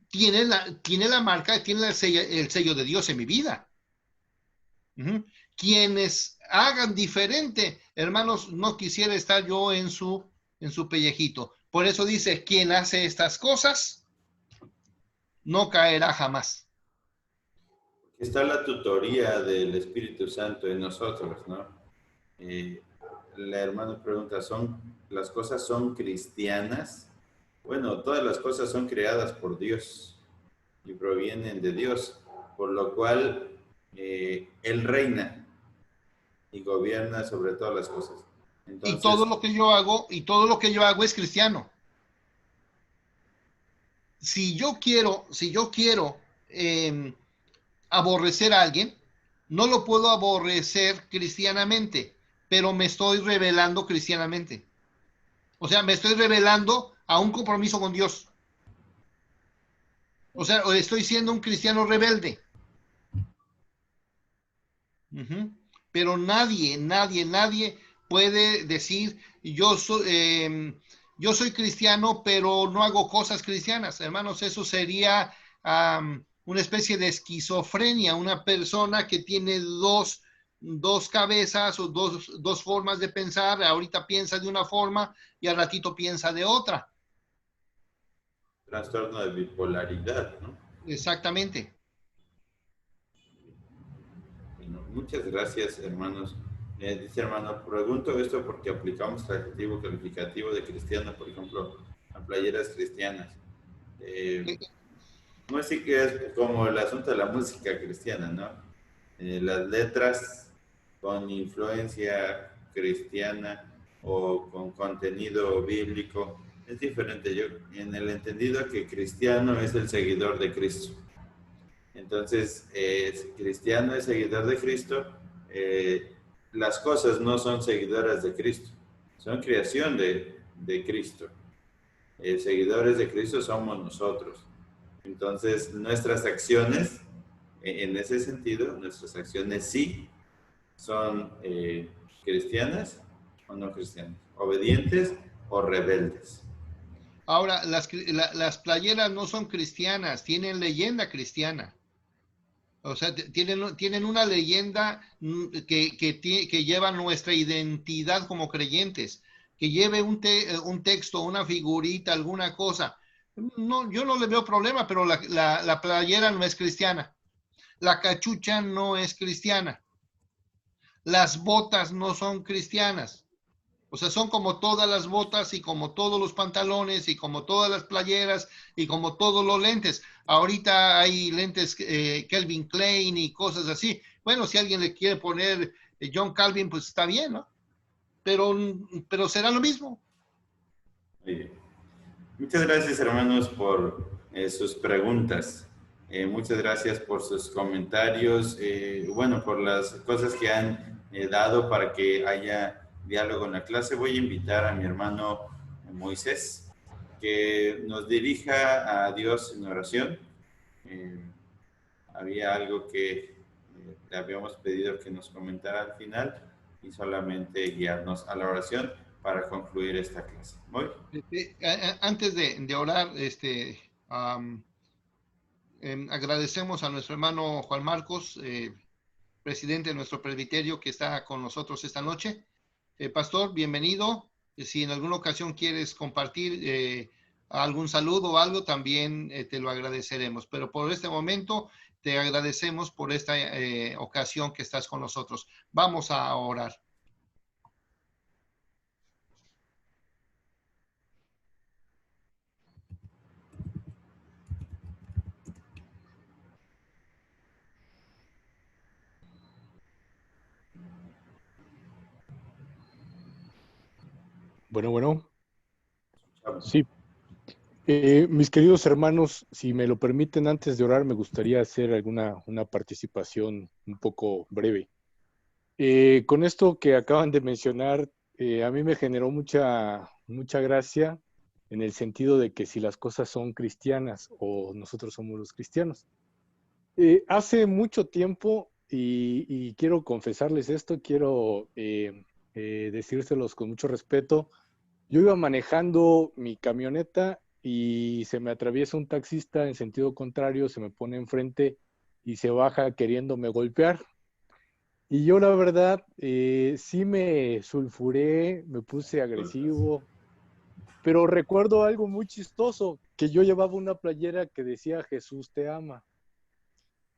tiene la marca, tiene el sello de Dios en mi vida. Uh-huh. Quienes hagan diferente, hermanos, no quisiera estar yo en su pellejito. Por eso dice, quien hace estas cosas no caerá jamás. Está la tutoría del Espíritu Santo en nosotros, ¿no? Eh, la hermana pregunta, ¿las cosas son cristianas? Bueno, todas las cosas son creadas por Dios y provienen de Dios, por lo cual Él reina y gobierna sobre todas las cosas. Y todo Entonces, lo que yo hago, es cristiano. Si yo quiero aborrecer a alguien, no lo puedo aborrecer cristianamente, pero me estoy revelando cristianamente. O sea, me estoy revelando a un compromiso con Dios. O sea, estoy siendo un cristiano rebelde. Uh-huh. Pero nadie puede decir, yo soy cristiano, pero no hago cosas cristianas. Hermanos, eso sería una especie de esquizofrenia, una persona que tiene dos cabezas o dos formas de pensar, ahorita piensa de una forma y al ratito piensa de otra. trastorno de bipolaridad, ¿no? Exactamente. Bueno, muchas gracias, hermanos. Dice hermano, pregunto esto porque aplicamos el adjetivo calificativo de cristiano, por ejemplo, a playeras cristianas. Eh, no es así que es como el asunto de la música cristiana, ¿no? Las letras con influencia cristiana o con contenido bíblico es diferente. Yo, en el entendido que cristiano es el seguidor de Cristo. Entonces, si cristiano es seguidor de Cristo, las cosas no son seguidoras de Cristo, son creación de Cristo. Seguidores de Cristo somos nosotros. Entonces, nuestras acciones, en ese sentido, nuestras acciones sí son cristianas o no cristianas, obedientes o rebeldes. Ahora, las playeras no son cristianas, tienen leyenda cristiana. O sea, tienen una leyenda que lleva nuestra identidad como creyentes, que lleve un texto, una figurita, alguna cosa. No, yo no le veo problema, pero la playera no es cristiana. La cachucha no es cristiana. Las botas no son cristianas. O sea, son como todas las botas y como todos los pantalones y como todas las playeras y como todos los lentes. Ahorita hay lentes Calvin Klein y cosas así. Bueno, si alguien le quiere poner John Calvin, pues está bien, ¿no? Pero será lo mismo. Muy bien. Muchas gracias, hermanos, por sus preguntas. Muchas gracias por sus comentarios, bueno, por las cosas que han dado para que haya diálogo en la clase. Voy a invitar a mi hermano Moisés que nos dirija a Dios en oración. Eh, Había algo que le habíamos pedido que nos comentara al final y solamente guiarnos a la oración para concluir esta clase. ¿Muy? Antes de orar, agradecemos a nuestro hermano Juan Marcos, presidente de nuestro presbiterio, que está con nosotros esta noche. Pastor, bienvenido. Si en alguna ocasión quieres compartir algún saludo o algo, también te lo agradeceremos. Pero por este momento te agradecemos por esta ocasión que estás con nosotros. Vamos a orar. Bueno. Sí. Mis queridos hermanos, si me lo permiten, antes de orar, me gustaría hacer una participación un poco breve. Con esto que acaban de mencionar, a mí me generó mucha gracia en el sentido de que si las cosas son cristianas o nosotros somos los cristianos. Hace mucho tiempo, y quiero confesarles esto, quiero decírselos con mucho respeto. Yo iba manejando mi camioneta y se me atraviesa un taxista en sentido contrario, se me pone enfrente y se baja queriéndome golpear. Y yo la verdad, sí me sulfuré, me puse agresivo, pero recuerdo algo muy chistoso, que yo llevaba una playera que decía Jesús te ama.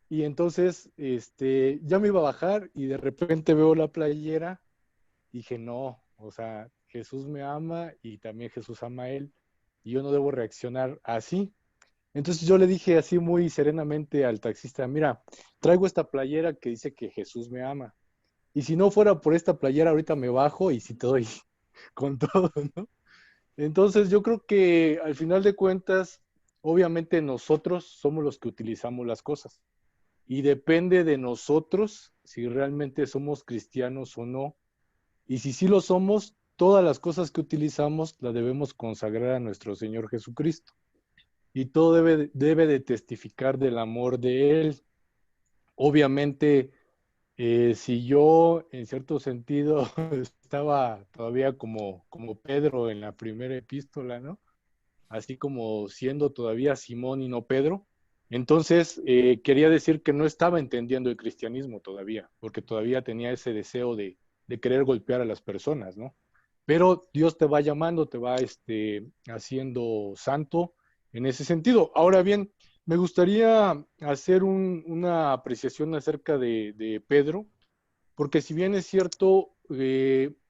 Y entonces ya me iba a bajar y de repente veo la playera y dije, no, o sea, Jesús me ama y también Jesús ama a él y yo no debo reaccionar así. Entonces yo le dije así muy serenamente al taxista, mira, traigo esta playera que dice que Jesús me ama. Y si no fuera por esta playera, ahorita me bajo y si te doy con todo, ¿no? Entonces yo creo que al final de cuentas, obviamente nosotros somos los que utilizamos las cosas. Y depende de nosotros si realmente somos cristianos o no. Y si sí lo somos, todas las cosas que utilizamos las debemos consagrar a nuestro Señor Jesucristo. Y todo debe de testificar del amor de Él. Obviamente, si yo en cierto sentido estaba todavía como Pedro en la primera epístola, ¿no? Así como siendo todavía Simón y no Pedro, entonces quería decir que no estaba entendiendo el cristianismo todavía, porque todavía tenía ese deseo de querer golpear a las personas, ¿no? Pero Dios te va llamando, te va haciendo santo en ese sentido. Ahora bien, me gustaría hacer una apreciación acerca de Pedro, porque si bien es cierto,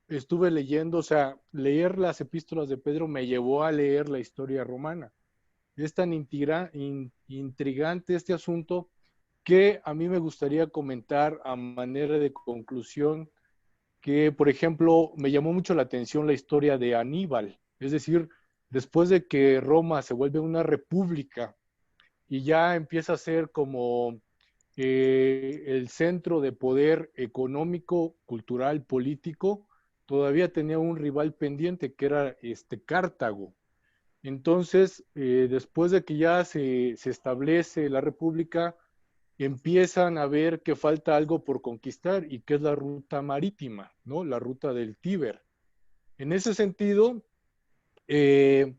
estuve leyendo, o sea, leer las epístolas de Pedro me llevó a leer la historia romana. Es tan intrigante este asunto que a mí me gustaría comentar a manera de conclusión que, por ejemplo, me llamó mucho la atención la historia de Aníbal. Es decir, después de que Roma se vuelve una república y ya empieza a ser como el centro de poder económico, cultural, político, todavía tenía un rival pendiente que era Cartago. Entonces, después de que ya se establece la república, empiezan a ver que falta algo por conquistar y que es la ruta marítima, ¿no? La ruta del Tíber. En ese sentido, eh,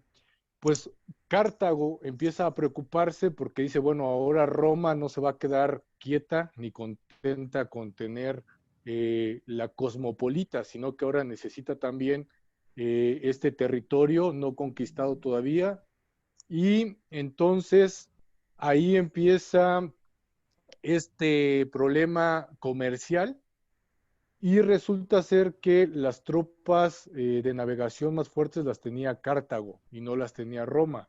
pues Cartago empieza a preocuparse porque dice, bueno, ahora Roma no se va a quedar quieta ni contenta con tener la cosmopolita, sino que ahora necesita también este territorio no conquistado todavía. Y entonces ahí empieza este problema comercial y resulta ser que las tropas de navegación más fuertes las tenía Cartago y no las tenía Roma.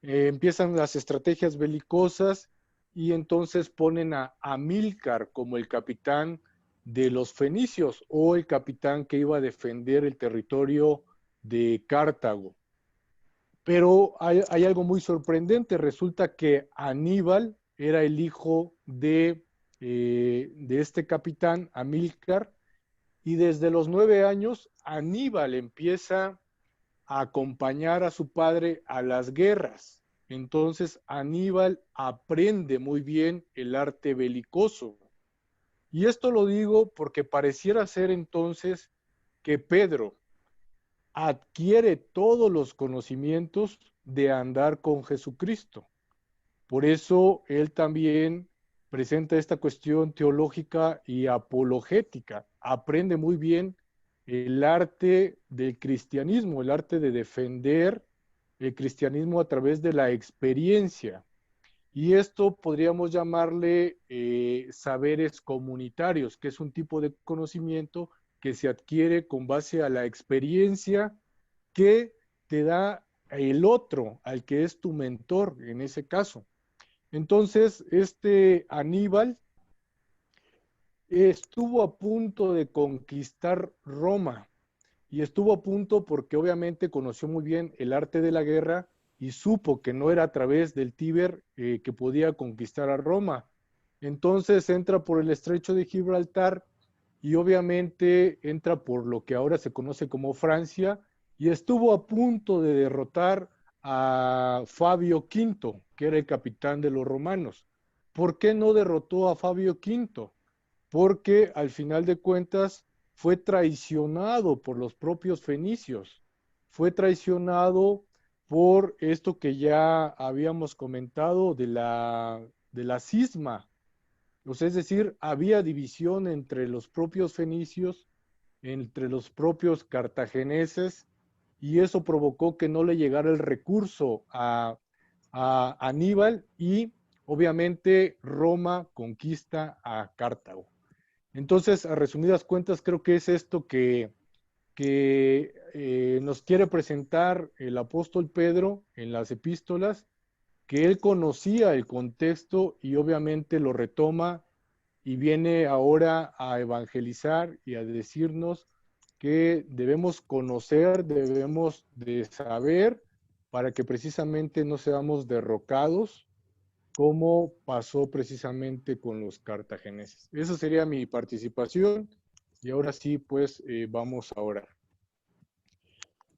Empiezan las estrategias belicosas y entonces ponen a Amílcar como el capitán de los fenicios o el capitán que iba a defender el territorio de Cartago. Pero hay algo muy sorprendente, resulta que Aníbal era el hijo de este capitán, Amílcar, y desde los 9 años Aníbal empieza a acompañar a su padre a las guerras. Entonces Aníbal aprende muy bien el arte belicoso. Y esto lo digo porque pareciera ser entonces que Pedro adquiere todos los conocimientos de andar con Jesucristo. Por eso él también presenta esta cuestión teológica y apologética. Aprende muy bien el arte del cristianismo, el arte de defender el cristianismo a través de la experiencia. Y esto podríamos llamarle saberes comunitarios, que es un tipo de conocimiento que se adquiere con base a la experiencia que te da el otro, al que es tu mentor en ese caso. Entonces, este Aníbal estuvo a punto de conquistar Roma y estuvo a punto porque obviamente conoció muy bien el arte de la guerra y supo que no era a través del Tíber que podía conquistar a Roma. Entonces entra por el estrecho de Gibraltar y obviamente entra por lo que ahora se conoce como Francia y estuvo a punto de derrotar a Fabio V, que era el capitán de los romanos. ¿Por qué no derrotó a Fabio V? Porque al final de cuentas fue traicionado por los propios fenicios, fue traicionado por esto que ya habíamos comentado de la cisma. O sea, es decir, había división entre los propios fenicios, entre los propios cartagineses, y eso provocó que no le llegara el recurso a Aníbal y obviamente Roma conquista a Cartago. Entonces, a resumidas cuentas, creo que es esto que nos quiere presentar el apóstol Pedro en las epístolas, que él conocía el contexto y obviamente lo retoma y viene ahora a evangelizar y a decirnos que debemos conocer, debemos de saber para que precisamente no seamos derrocados como pasó precisamente con los cartagineses. Esa sería mi participación y ahora sí, pues vamos a orar.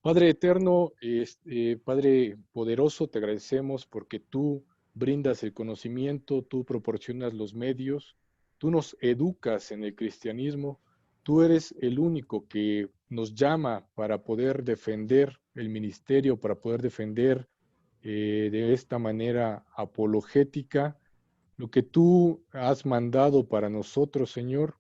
Padre eterno, Padre poderoso, te agradecemos porque tú brindas el conocimiento, tú proporcionas los medios, tú nos educas en el cristianismo, tú eres el único que nos llama para poder defender el ministerio, para poder defender de esta manera apologética lo que tú has mandado para nosotros, Señor.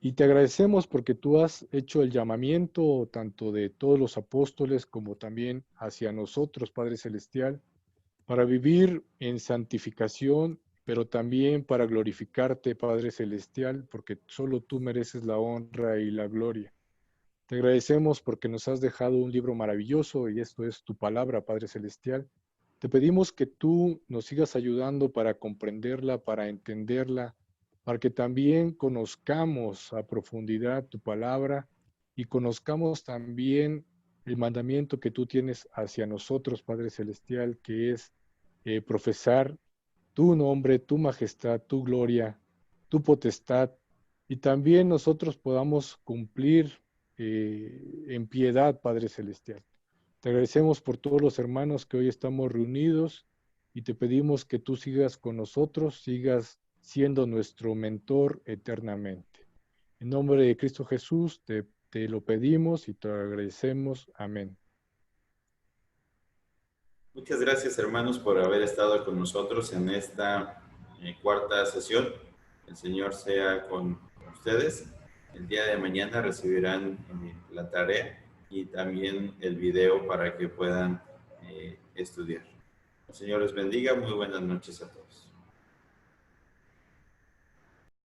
Y te agradecemos porque tú has hecho el llamamiento tanto de todos los apóstoles como también hacia nosotros, Padre Celestial, para vivir en santificación, pero también para glorificarte, Padre Celestial, porque solo tú mereces la honra y la gloria. Te agradecemos porque nos has dejado un libro maravilloso y esto es tu palabra, Padre Celestial. Te pedimos que tú nos sigas ayudando para comprenderla, para entenderla, para que también conozcamos a profundidad tu palabra y conozcamos también el mandamiento que tú tienes hacia nosotros, Padre Celestial, que es profesar tu nombre, tu majestad, tu gloria, tu potestad, y también nosotros podamos cumplir en piedad, Padre Celestial. Te agradecemos por todos los hermanos que hoy estamos reunidos y te pedimos que tú sigas con nosotros, sigas siendo nuestro mentor eternamente. En nombre de Cristo Jesús te lo pedimos y te agradecemos. Amén. Muchas gracias, hermanos, por haber estado con nosotros en esta cuarta sesión. El Señor sea con ustedes. El día de mañana recibirán la tarea y también el video para que puedan estudiar. El Señor les bendiga. Muy buenas noches a todos.